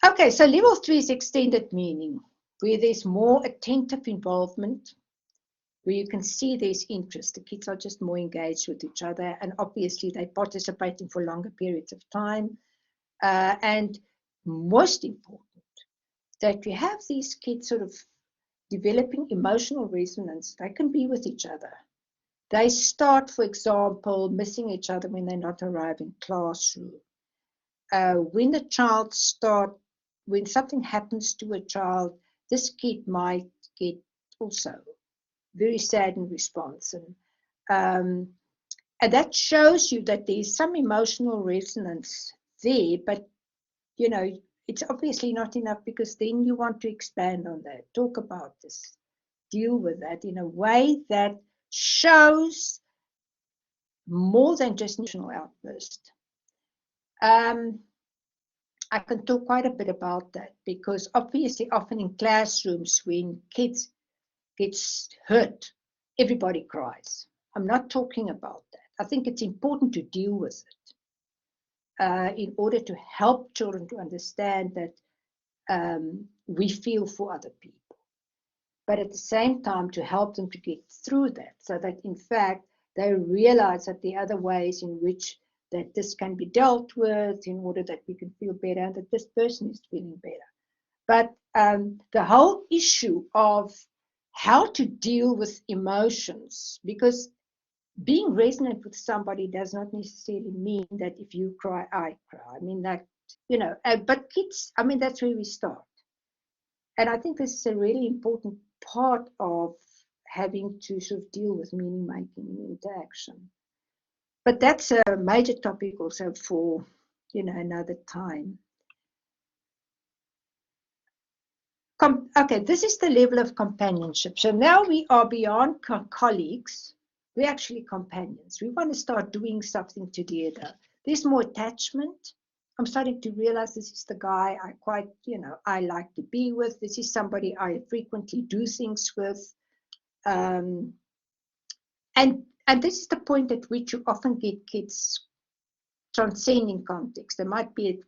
Speaker 1: Okay, so level 3 is extended meaning, where there's more attentive involvement, where you can see there's interest. The kids are just more engaged with each other, and obviously they're participating for longer periods of time. And most important, that you have these kids sort of developing emotional resonance. They can be with each other. They start, for example, missing each other when they're not arriving classroom. When the child when something happens to a child, this kid might get also very sad in response. And that shows you that there's some emotional resonance there, but it's obviously not enough, because then you want to expand on that, talk about this, deal with that in a way that shows more than just emotional outburst. I can talk quite a bit about that, because obviously often in classrooms when kids get hurt, everybody cries. I'm not talking about that. I think it's important to deal with it in order to help children to understand that we feel for other people, but at the same time to help them to get through that, so that in fact they realize that there are other ways in which that this can be dealt with in order that we can feel better and that this person is feeling better. But the whole issue of how to deal with emotions, because being resonant with somebody does not necessarily mean that if you cry, I cry. I mean, that, but kids, I mean, that's where we start. And I think this is a really important part of having to sort of deal with meaning making and interaction. But that's a major topic also for, another time. Okay, this is the level of companionship. So now we are beyond colleagues. We're actually companions. We want to start doing something together. There's more attachment. I'm starting to realize this is the guy I like to be with. This is somebody I frequently do things with. And this is the point at which you often get kids transcending context. They might be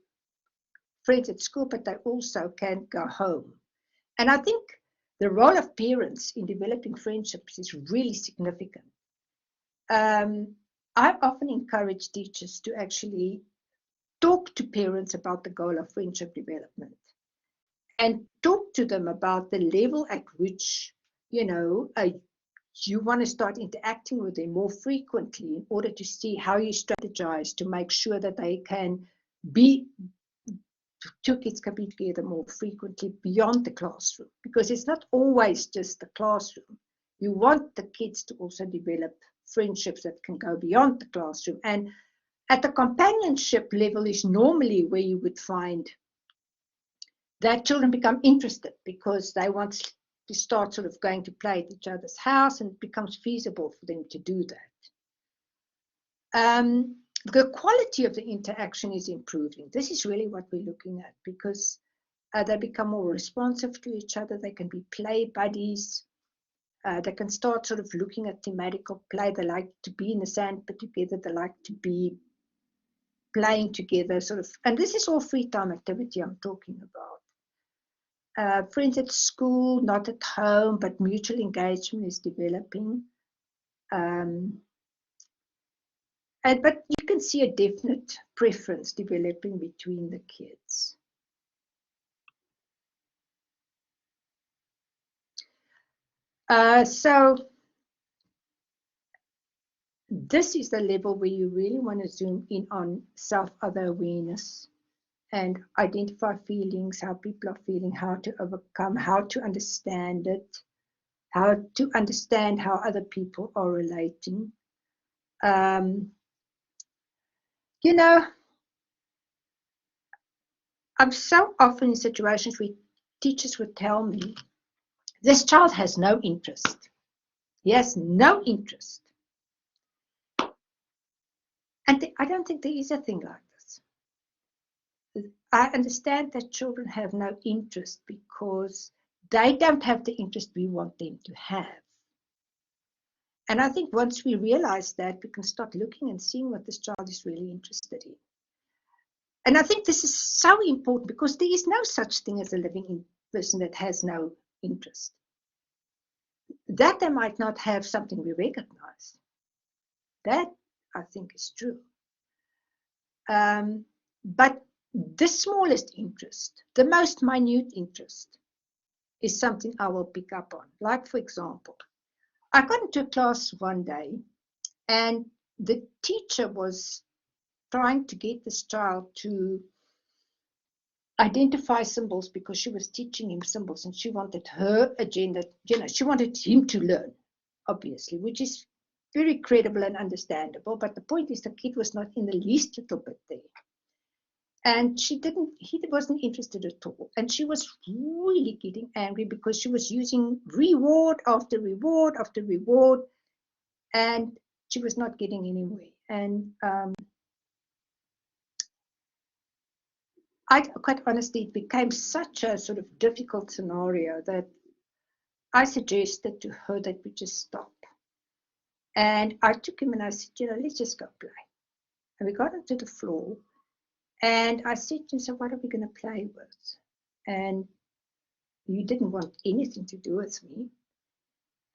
Speaker 1: friends at school, but they also can't go home. And I think the role of parents in developing friendships is really significant. I often encourage teachers to actually talk to parents about the goal of friendship development and talk to them about the level at which, you want to start interacting with them more frequently in order to see how you strategize to make sure that they can be two kids can be together more frequently beyond the classroom, because it's not always just the classroom. You want the kids to also develop friendships that can go beyond the classroom. And at the companionship level is normally where you would find that children become interested because they want to start sort of going to play at each other's house, and it becomes feasible for them to do that. The quality of the interaction is improving. This is really what we're looking at, because they become more responsive to each other. They can be play buddies. They can start sort of looking at thematical play. They like to be in the sandpit together. They like to be playing together, sort of. And this is all free time activity I'm talking about. Friends at school, not at home, but mutual engagement is developing. But you can see a definite preference developing between the kids. So this is the level where you really want to zoom in on self-other awareness and identify feelings, how people are feeling, how to overcome, how to understand it, how to understand how other people are relating. I'm so often in situations where teachers would tell me, this child has no interest. He has no interest. And I don't think there is a thing like this. I understand that children have no interest because they don't have the interest we want them to have. And I think once we realize that, we can start looking and seeing what this child is really interested in. And I think this is so important, because there is no such thing as a living person that has no interest. That they might not have something we recognize. That, I think, is true. But the smallest interest, the most minute interest, is something I will pick up on. Like, for example, I got into a class one day, and the teacher was trying to get this child to identify symbols because she was teaching him symbols, and she wanted her agenda, she wanted him to learn, obviously, which is very credible and understandable. But the point is, the kid was not in the least little bit there. And he wasn't interested at all. And she was really getting angry because she was using reward after reward after reward, and she was not getting anywhere. And quite honestly, it became such a sort of difficult scenario that I suggested to her that we just stop. And I took him and I said, let's just go play. And we got onto the floor, and I said to him, so what are we going to play with? And you didn't want anything to do with me.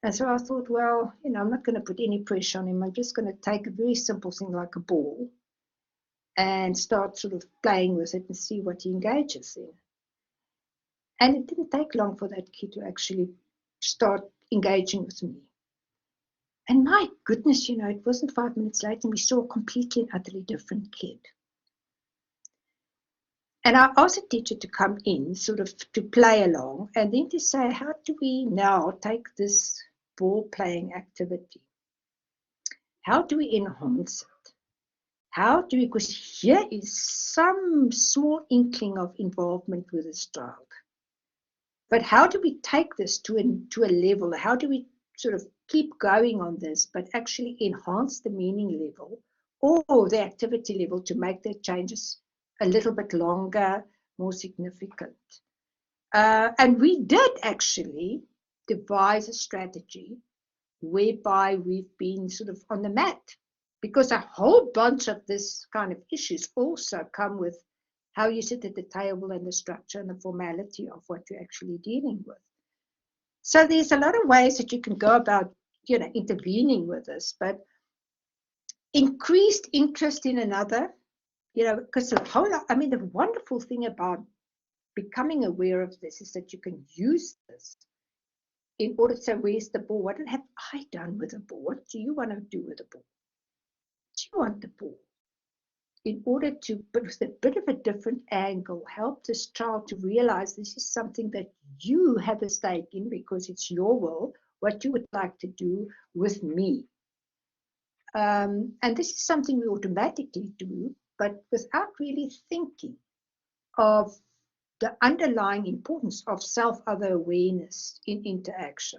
Speaker 1: And so I thought, well, I'm not going to put any pressure on him. I'm just going to take a very simple thing like a ball and start sort of playing with it and see what he engages in. And it didn't take long for that kid to actually start engaging with me. And my goodness, it wasn't 5 minutes later, and we saw a completely and utterly different kid. And I asked the teacher to come in, sort of to play along, and then to say, how do we now take this ball playing activity? How do we enhance it? How do we, because here is some small inkling of involvement with this child. But how do we take this to a level? How do we sort of keep going on this, but actually enhance the meaning level or the activity level to make the changes a little bit longer, more significant? And we did actually devise a strategy whereby we've been sort of on the mat, because a whole bunch of this kind of issues also come with how you sit at the table and the structure and the formality of what you're actually dealing with. So there's a lot of ways that you can go about, intervening with this, but increased interest in another, because the whole lot, the wonderful thing about becoming aware of this is that you can use this in order to say, where's the ball? What have I done with the ball? What do you want to do with the ball? Do you want the ball? In order to, but with a bit of a different angle, help this child to realize this is something that you have a stake in because it's your will, what you would like to do with me. And this is something we automatically do, but without really thinking of the underlying importance of self-other awareness in interaction.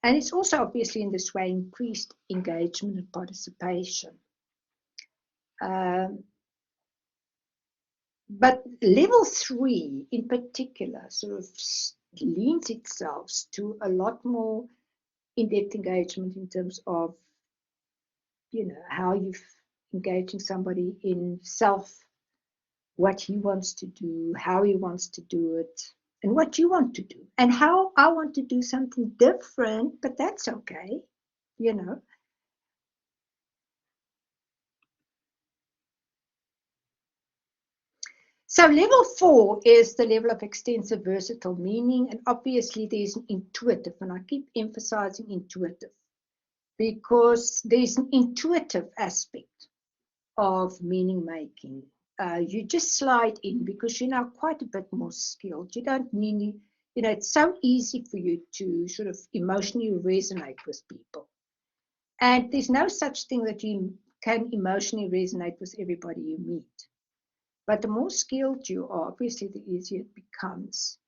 Speaker 1: And it's also obviously in this way increased engagement and participation. But level 3 in particular sort of leans itself to a lot more in-depth engagement in terms of, how you're engaging somebody in self, what he wants to do, how he wants to do it, and what you want to do, and how I want to do something different, but that's okay, So level 4 is the level of extensive versatile meaning, and obviously there's an intuitive, and I keep emphasizing intuitive, because there's an intuitive aspect of meaning making. You just slide in because you're now quite a bit more skilled. You don't need, it's so easy for you to sort of emotionally resonate with people. And there's no such thing that you can emotionally resonate with everybody you meet. But the more skilled you are, obviously, the easier it becomes.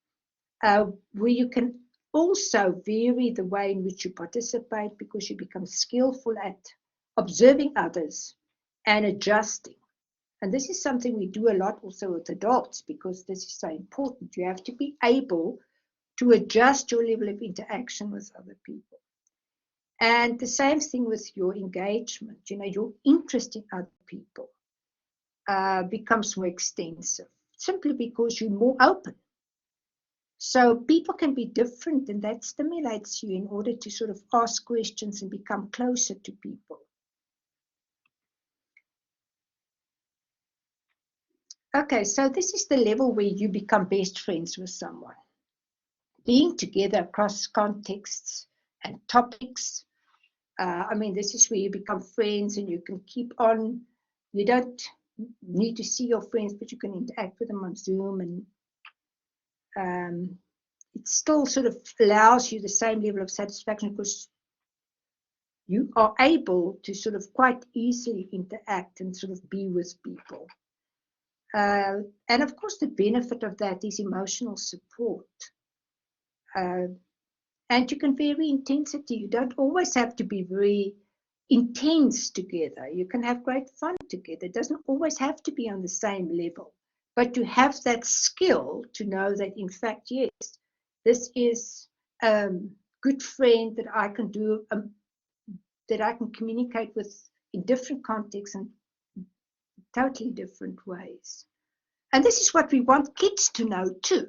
Speaker 1: Where you can also vary the way in which you participate because you become skillful at observing others and adjusting. And this is something we do a lot also with adults because this is so important. You have to be able to adjust your level of interaction with other people. And the same thing with your engagement, your interest in other people. Becomes more extensive simply because you're more open. So people can be different, and that stimulates you in order to sort of ask questions and become closer to people. Okay, so this is the level where you become best friends with someone. Being together across contexts, and topics. I mean, this is where you become friends and you can keep on. You don't need to see your friends, but you can interact with them on Zoom, and it still sort of allows you the same level of satisfaction because you are able to sort of quite easily interact and sort of be with people. And of course, the benefit of that is emotional support. And you can vary intensity. You don't always have to be very intense together. You can have great fun together. It doesn't always have to be on the same level. But to have that skill to know that, in fact, yes, this is a good friend that I can do, that I can communicate with in different contexts and totally different ways. And this is what we want kids to know too.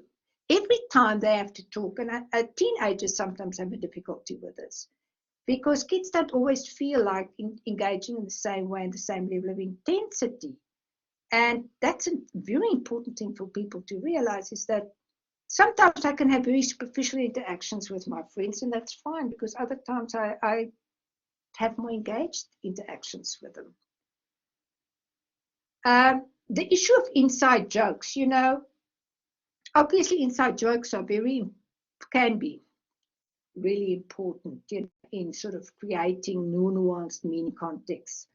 Speaker 1: Every time they have to talk, and teenagers sometimes have a difficulty with this, because kids don't always feel like engaging in the same way and the same level of intensity. And that's a very important thing for people to realize, is that sometimes I can have very superficial interactions with my friends, and that's fine, because other times I have more engaged interactions with them. The issue of inside jokes, you know, obviously inside jokes are can be really important in sort of creating nuanced meaning contexts.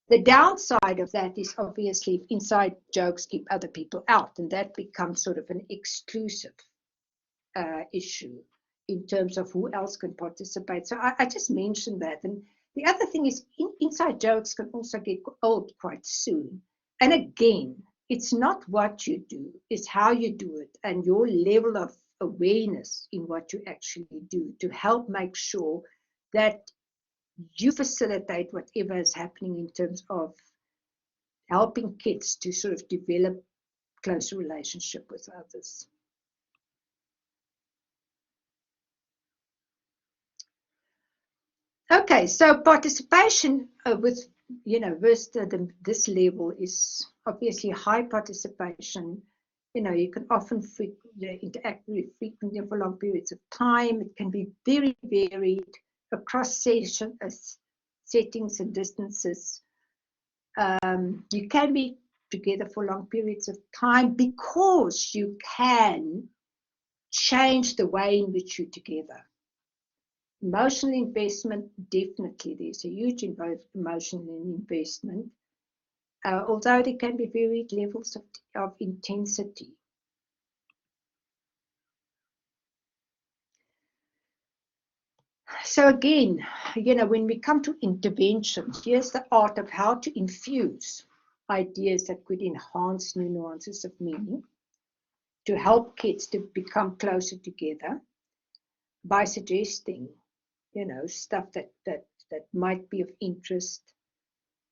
Speaker 1: The downside of that is obviously if inside jokes keep other people out, and that becomes sort of an exclusive issue in terms of who else can participate. So I just mentioned that. And the other thing is inside jokes can also get old quite soon. And again, it's not what you do, it's how you do it and your level of awareness in what you actually do to help make sure that you facilitate whatever is happening in terms of helping kids to sort of develop closer relationship with others. Okay, so participation with, this level is obviously high participation. You know, you can often interact very frequently for long periods of time. It can be very varied across settings and distances. You can be together for long periods of time because you can change the way in which you're together. Emotional investment, definitely, there's a huge emotional investment, although there can be varied levels of intensity. So again, when we come to interventions, here's the art of how to infuse ideas that could enhance new nuances of meaning to help kids to become closer together by suggesting stuff that might be of interest,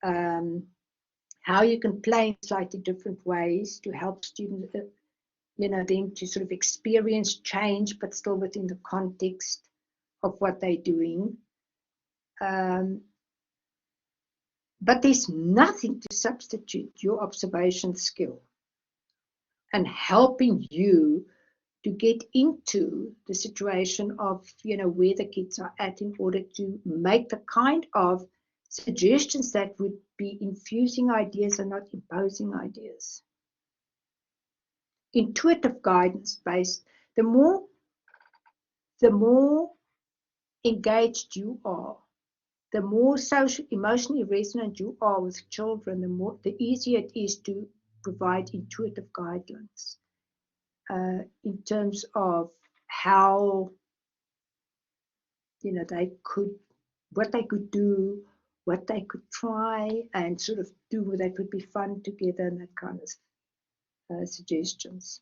Speaker 1: how you can play in slightly different ways to help students, them to sort of experience change, but still within the context of what they're doing. But there's nothing to substitute your observation skill and helping you to get into the situation of, where the kids are at in order to make the kind of suggestions that would be infusing ideas and not imposing ideas. Intuitive guidance based, the more engaged you are, the more emotionally resonant you are with children, the easier it is to provide intuitive guidelines in terms of how what they could do, what they could try, and sort of do that would be fun together, and that kind of suggestions.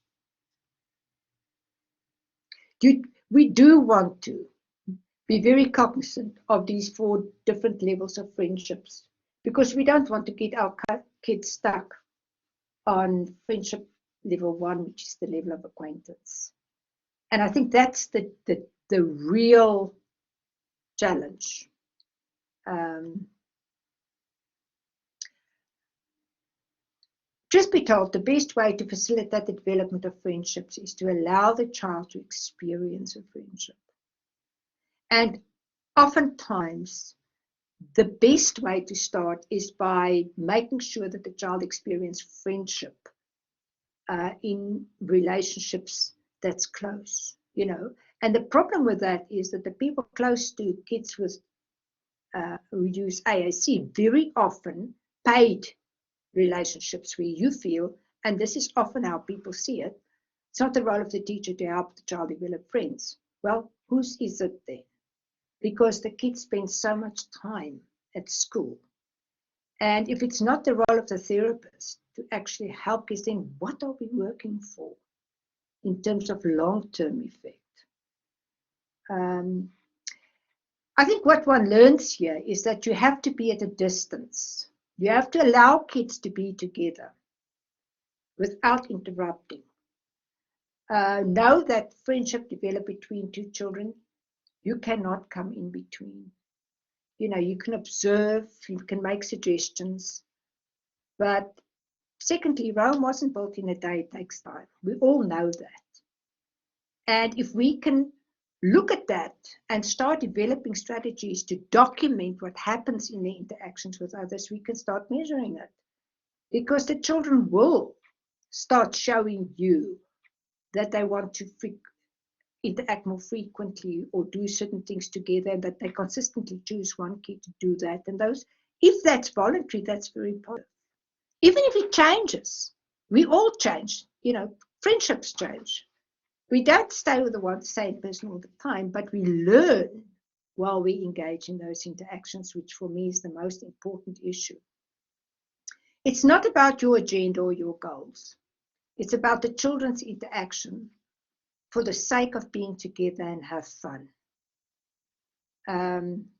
Speaker 1: We do want to be very cognizant of these 4 different levels of friendships, because we don't want to get our kids stuck on friendship level 1, which is the level of acquaintance. And I think that's the real challenge. Truth be told, the best way to facilitate the development of friendships is to allow the child to experience a friendship. And oftentimes the best way to start is by making sure that the child experiences friendship in relationships that's close, And the problem with that is that the people close to kids with who use AAC very often paid relationships where you feel, and this is often how people see it, it's not the role of the teacher to help the child develop friends. Well, whose is it then? Because the kids spend so much time at school. And if it's not the role of the therapist to actually help kids, then what are we working for in terms of long-term effect? I think what one learns here is that you have to be at a distance. You have to allow kids to be together without interrupting. Know that friendship develops between two children. You cannot come in between. You can observe, you can make suggestions. But secondly, Rome wasn't built in a day, it takes time. We all know that. And if we can look at that and start developing strategies to document what happens in their interactions with others, we can start measuring it. Because the children will start showing you that they want to interact more frequently or do certain things together, and that they consistently choose one kid to do that. And if that's voluntary, that's very positive. Even if it changes, we all change. Friendships change. We don't stay with the same person all the time, but we learn while we engage in those interactions, which for me is the most important issue. It's not about your agenda or your goals. It's about the children's interaction for the sake of being together and have fun.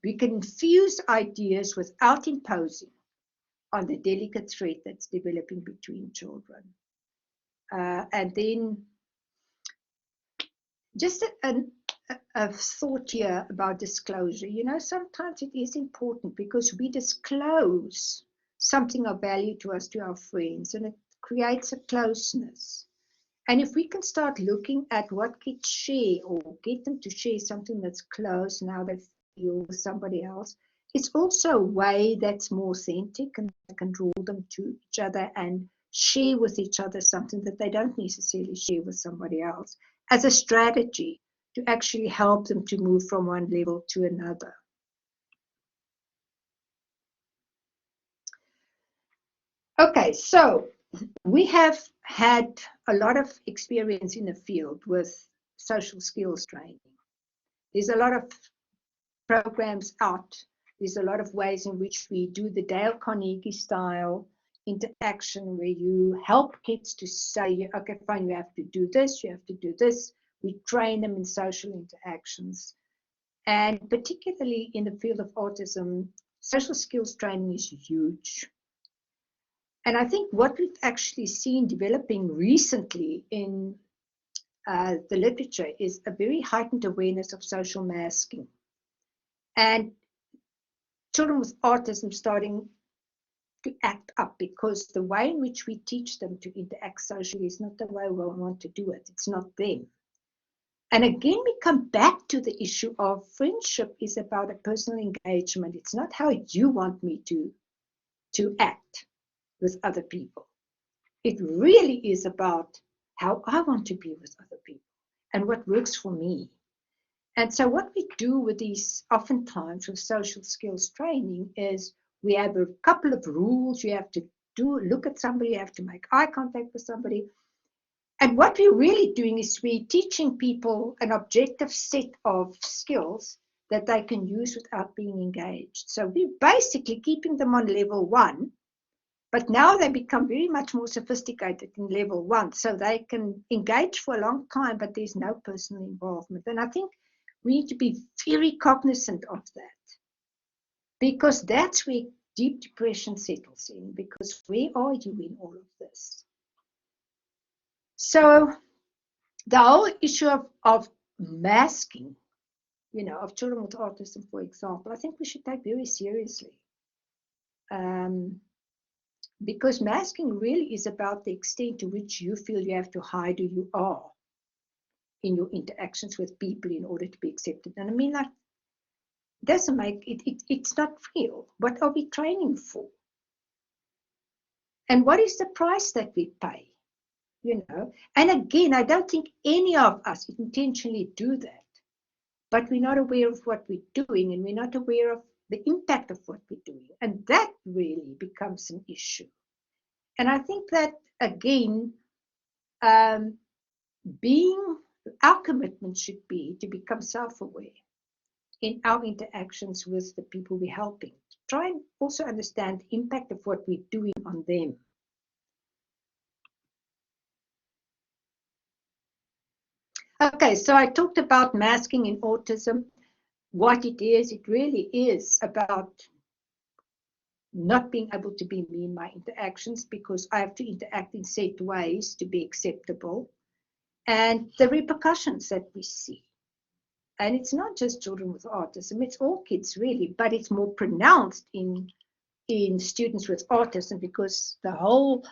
Speaker 1: We can infuse ideas without imposing on the delicate thread that's developing between children. And then just a thought here about disclosure. Sometimes it is important because we disclose something of value to us, to our friends, and it creates a closeness. And if we can start looking at what kids share or get them to share something that's close and how they feel with somebody else, it's also a way that's more authentic and can draw them to each other and share with each other something that they don't necessarily share with somebody else, as a strategy to actually help them to move from one level to another. Okay, so we have had a lot of experience in the field with social skills training. There's a lot of programs out. There's a lot of ways in which we do the Dale Carnegie style interaction where you help kids to say, okay, fine, you have to do this, you have to do this. We train them in social interactions. And particularly in the field of autism, social skills training is huge. And I think what we've actually seen developing recently in the literature is a very heightened awareness of social masking. And children with autism starting to act up because the way in which we teach them to interact socially is not the way we want to do it. It's not them. And again, we come back to the issue of friendship is about a personal engagement. It's not how you want me to act with other people. It really is about how I want to be with other people and what works for me. And so what we do with these, oftentimes with social skills training, is we have a couple of rules. You have to look at somebody, you have to make eye contact with somebody. And what we're really doing is we're teaching people an objective set of skills that they can use without being engaged. So we're basically keeping them on level 1, but now they become very much more sophisticated in level 1, so they can engage for a long time, but there's no personal involvement. And I think we need to be very cognizant of that, because that's where deep depression settles in, because where are you in all of this? So the whole issue of masking, of children with autism, for example, I think we should take very seriously. Because masking really is about the extent to which you feel you have to hide who you are in your interactions with people in order to be accepted. And I mean, like, doesn't make it's not real. What are we training for? And what is the price that we pay? You know, and again, I don't think any of us intentionally do that, but we're not aware of what we're doing, and we're not aware of the impact of what we're doing, and that really becomes an issue. And I think that again, our commitment should be to become self-aware in our interactions with the people we're helping. Try and also understand the impact of what we're doing on them. Okay, so I talked about masking in autism. What it is, it really is about not being able to be me in my interactions, because I have to interact in set ways to be acceptable, and the repercussions that we see. And it's not just children with autism, it's all kids really, but it's more pronounced in students with autism, because the whole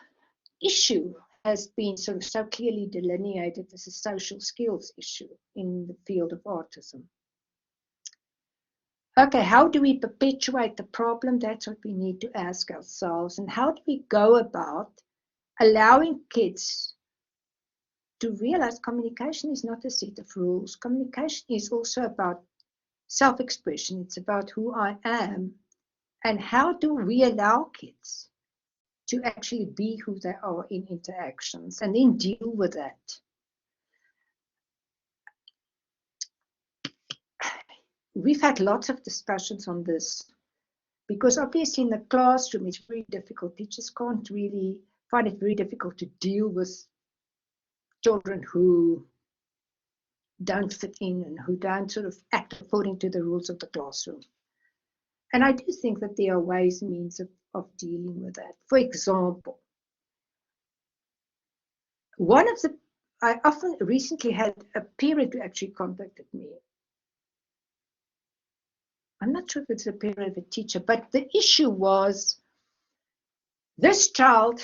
Speaker 1: issue has been sort of so clearly delineated as a social skills issue in the field of autism. Okay, how do we perpetuate the problem? That's what we need to ask ourselves. And how do we go about allowing kids to realize communication is not a set of rules? Communication is also about self-expression. It's about who I am. And how do we allow kids to actually be who they are in interactions, and then deal with that? We've had lots of discussions on this, because obviously in the classroom it's very difficult. Teachers can't really find it very difficult to deal with children who don't fit in and who don't sort of act according to the rules of the classroom. And I do think that there are ways and means of dealing with that. For example, I often recently had a parent who actually contacted me. I'm not sure if it's a parent of a teacher, but the issue was this child,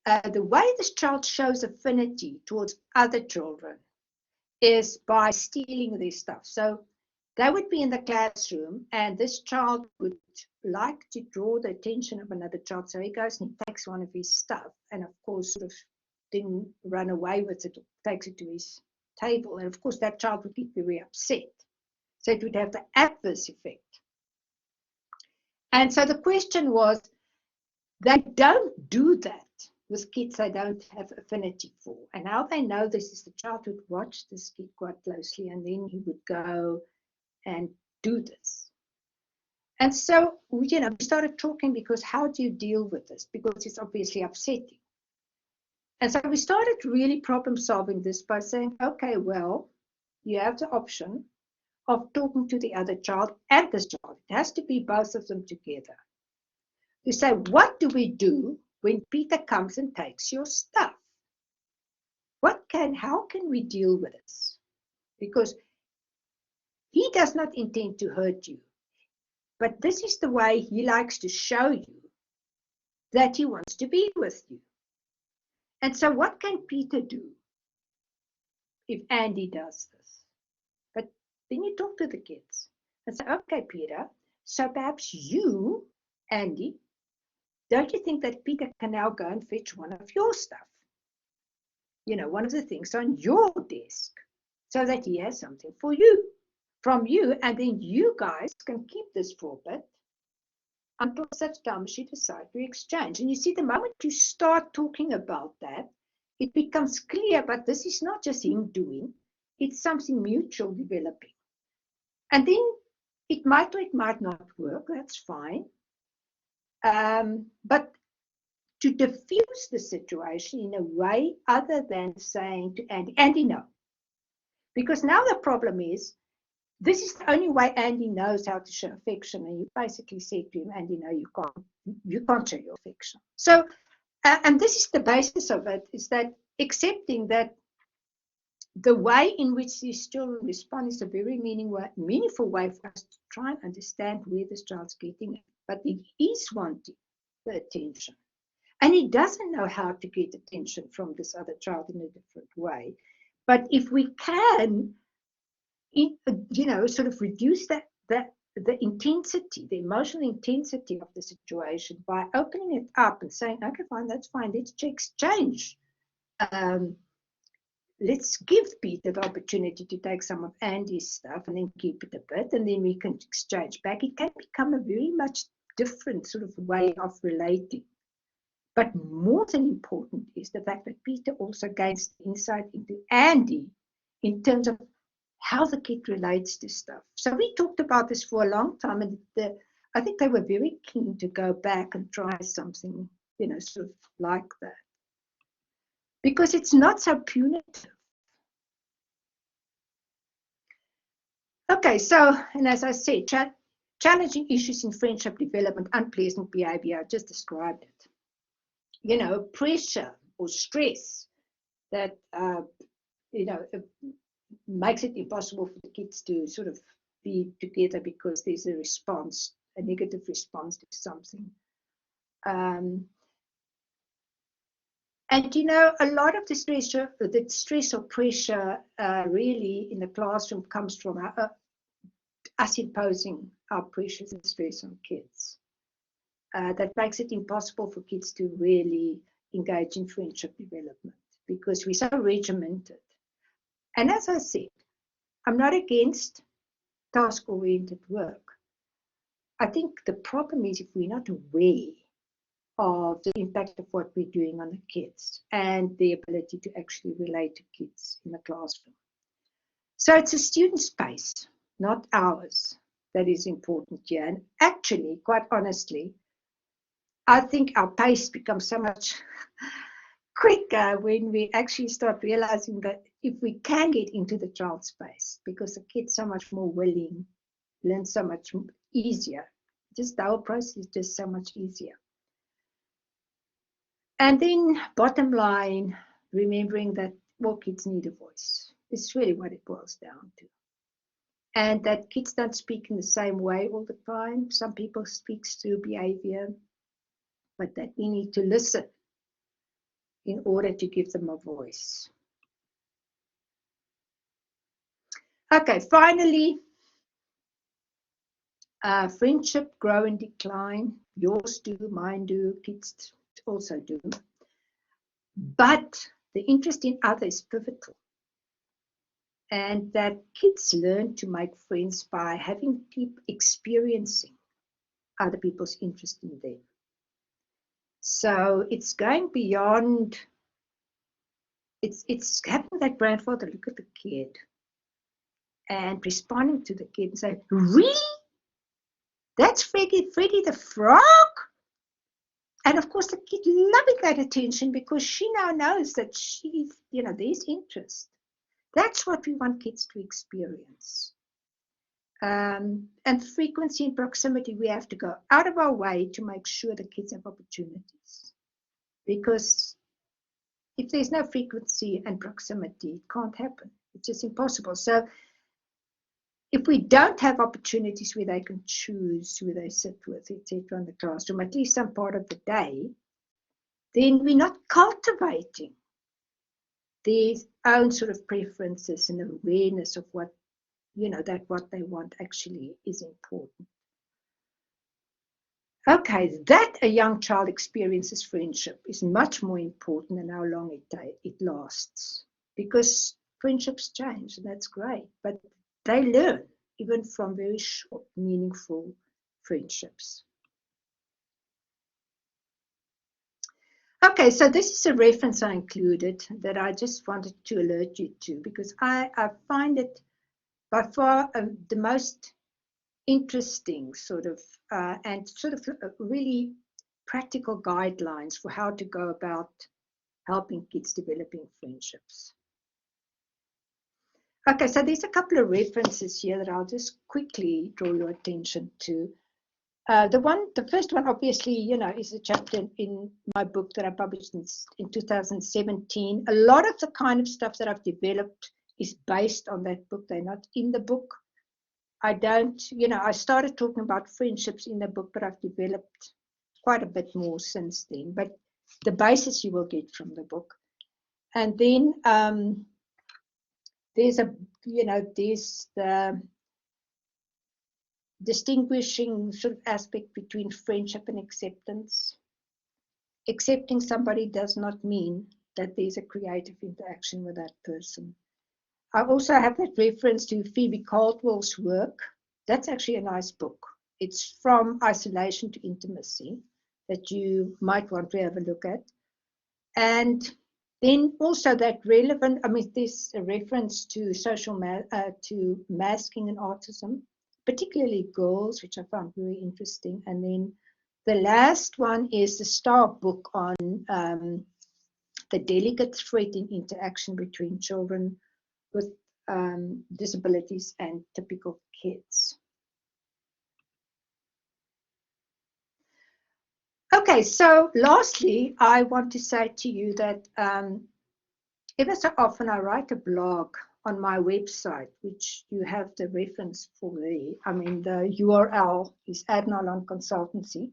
Speaker 1: the way this child shows affinity towards other children is by stealing their stuff. So they would be in the classroom, and this child would like to draw the attention of another child. So he goes and he takes one of his stuff, and of course sort of didn't run away with it, takes it to his table. And of course that child would get very upset. So it would have the adverse effect. And so the question was, they don't do that with kids they don't have affinity for. And how they know this is the child would watch this kid quite closely, and then he would go and do this. And so, we started talking, because how do you deal with this? Because it's obviously upsetting. And so we started really problem solving this by saying, okay, well, you have the option of talking to the other child and this child. It has to be both of them together. You say, what do we do when Peter comes and takes your stuff? How can we deal with this? Because he does not intend to hurt you, but this is the way he likes to show you that he wants to be with you. And so what can Peter do if Andy does this? But then you talk to the kids and say, okay, Peter, so perhaps you, Andy, don't you think that Peter can now go and fetch one of your stuff? One of the things on your desk, so that he has something from you, and then you guys can keep this for a bit until such time as you decide to exchange. And you see, the moment you start talking about that, it becomes clear, but this is not just him doing, it's something mutual developing. And then it might or it might not work, that's fine. But to diffuse the situation in a way other than saying to Andy, no. Because now the problem is, this is the only way Andy knows how to show affection. And you basically say to him, Andy, no, you can't show your affection. So, and this is the basis of it, is that accepting that the way in which these children respond is a very meaningful way for us to try and understand where this child's getting at. But he is wanting the attention. And he doesn't know how to get attention from this other child in a different way. But if we can, sort of reduce that the intensity, the emotional intensity of the situation by opening it up and saying, okay, fine, that's fine, let's exchange. Let's give Peter the opportunity to take some of Andy's stuff and then keep it a bit, and then we can exchange back. It can become a very much different sort of way of relating. But more than important is the fact that Peter also gains insight into Andy in terms of how the kid relates to stuff. So we talked about this for a long time, and I think they were very keen to go back and try something, sort of like that. Because it's not so punitive. Okay, so, and as I said, challenging issues in friendship development, unpleasant behavior, I just described it. Pressure or stress that, makes it impossible for the kids to sort of be together because there's a negative response to something. And a lot of the stress or pressure really in the classroom comes from us imposing our pressures and stress on kids. That makes it impossible for kids to really engage in friendship development because we're so regimented. And as I said, I'm not against task-oriented work. I think the problem is if we're not aware of the impact of what we're doing on the kids and the ability to actually relate to kids in the classroom. So it's a student's pace, not ours, that is important here. And actually, quite honestly, I think our pace becomes so much quicker when we actually start realizing that if we can get into the child's space, because the kid's so much more willing, learn so much easier. Just the whole process is just so much easier. And then bottom line, remembering that all kids need a voice. It's really what it boils down to. And that kids don't speak in the same way all the time. Some people speak through behavior, but that we need to listen in order to give them a voice. Okay, finally, friendship grow and decline. Yours do, mine do, kids also do. But the interest in others is pivotal. And that kids learn to make friends by having keep experiencing other people's interest in them. So it's going beyond, it's having that grandfather look at the kid and responding to the kid and say, really? That's Freddy the Frog? And of course the kid loving that attention because she now knows that she's, there's interest. That's what we want kids to experience. And frequency and proximity, we have to go out of our way to make sure the kids have opportunities. Because if there's no frequency and proximity, it can't happen. It's just impossible. So if we don't have opportunities where they can choose who they sit with, etc., in the classroom, at least some part of the day, then we're not cultivating their own sort of preferences and awareness of what, that what they want actually is important. Okay, that a young child experiences friendship is much more important than how long it lasts. Because friendships change, and that's great. But they learn, even from very short, meaningful friendships. Okay, so this is a reference I included that I just wanted to alert you to, because I find it by far the most interesting sort of and sort of really practical guidelines for how to go about helping kids developing friendships. Okay, so there's a couple of references here that I'll just quickly draw your attention to. The first one, obviously, is a chapter in my book that I published in 2017. A lot of the kind of stuff that I've developed is based on that book. They're not in the book. I don't, I started talking about friendships in the book, but I've developed quite a bit more since then. But the basis you will get from the book. And then there's the distinguishing sort of aspect between friendship and acceptance. Accepting somebody does not mean that there's a creative interaction with that person. I also have that reference to Phoebe Caldwell's work. That's actually a nice book. It's From Isolation to Intimacy that you might want to have a look at. And then also that relevant, there's a reference to to masking and autism, particularly girls, which I found very interesting. And then the last one is the Star book on the delicate thread in interaction between children with disabilities and typical kids. Okay, so lastly, I want to say to you that ever so often I write a blog on my website, which you have the reference for there. The URL is Adnalon Consultancy.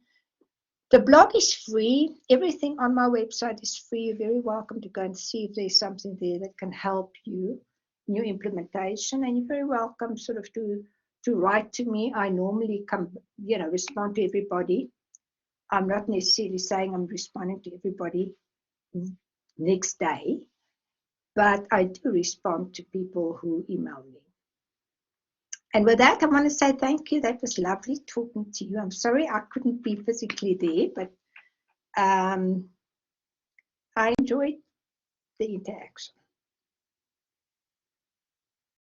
Speaker 1: The blog is free. Everything on my website is free. You're very welcome to go and see if there's something there that can help you in your implementation. And you're very welcome sort of to write to me. I normally respond to everybody. I'm not necessarily saying I'm responding to everybody next day, but I do respond to people who email me. And with that, I want to say thank you. That was lovely talking to you. I'm sorry I couldn't be physically there, but I enjoyed the interaction.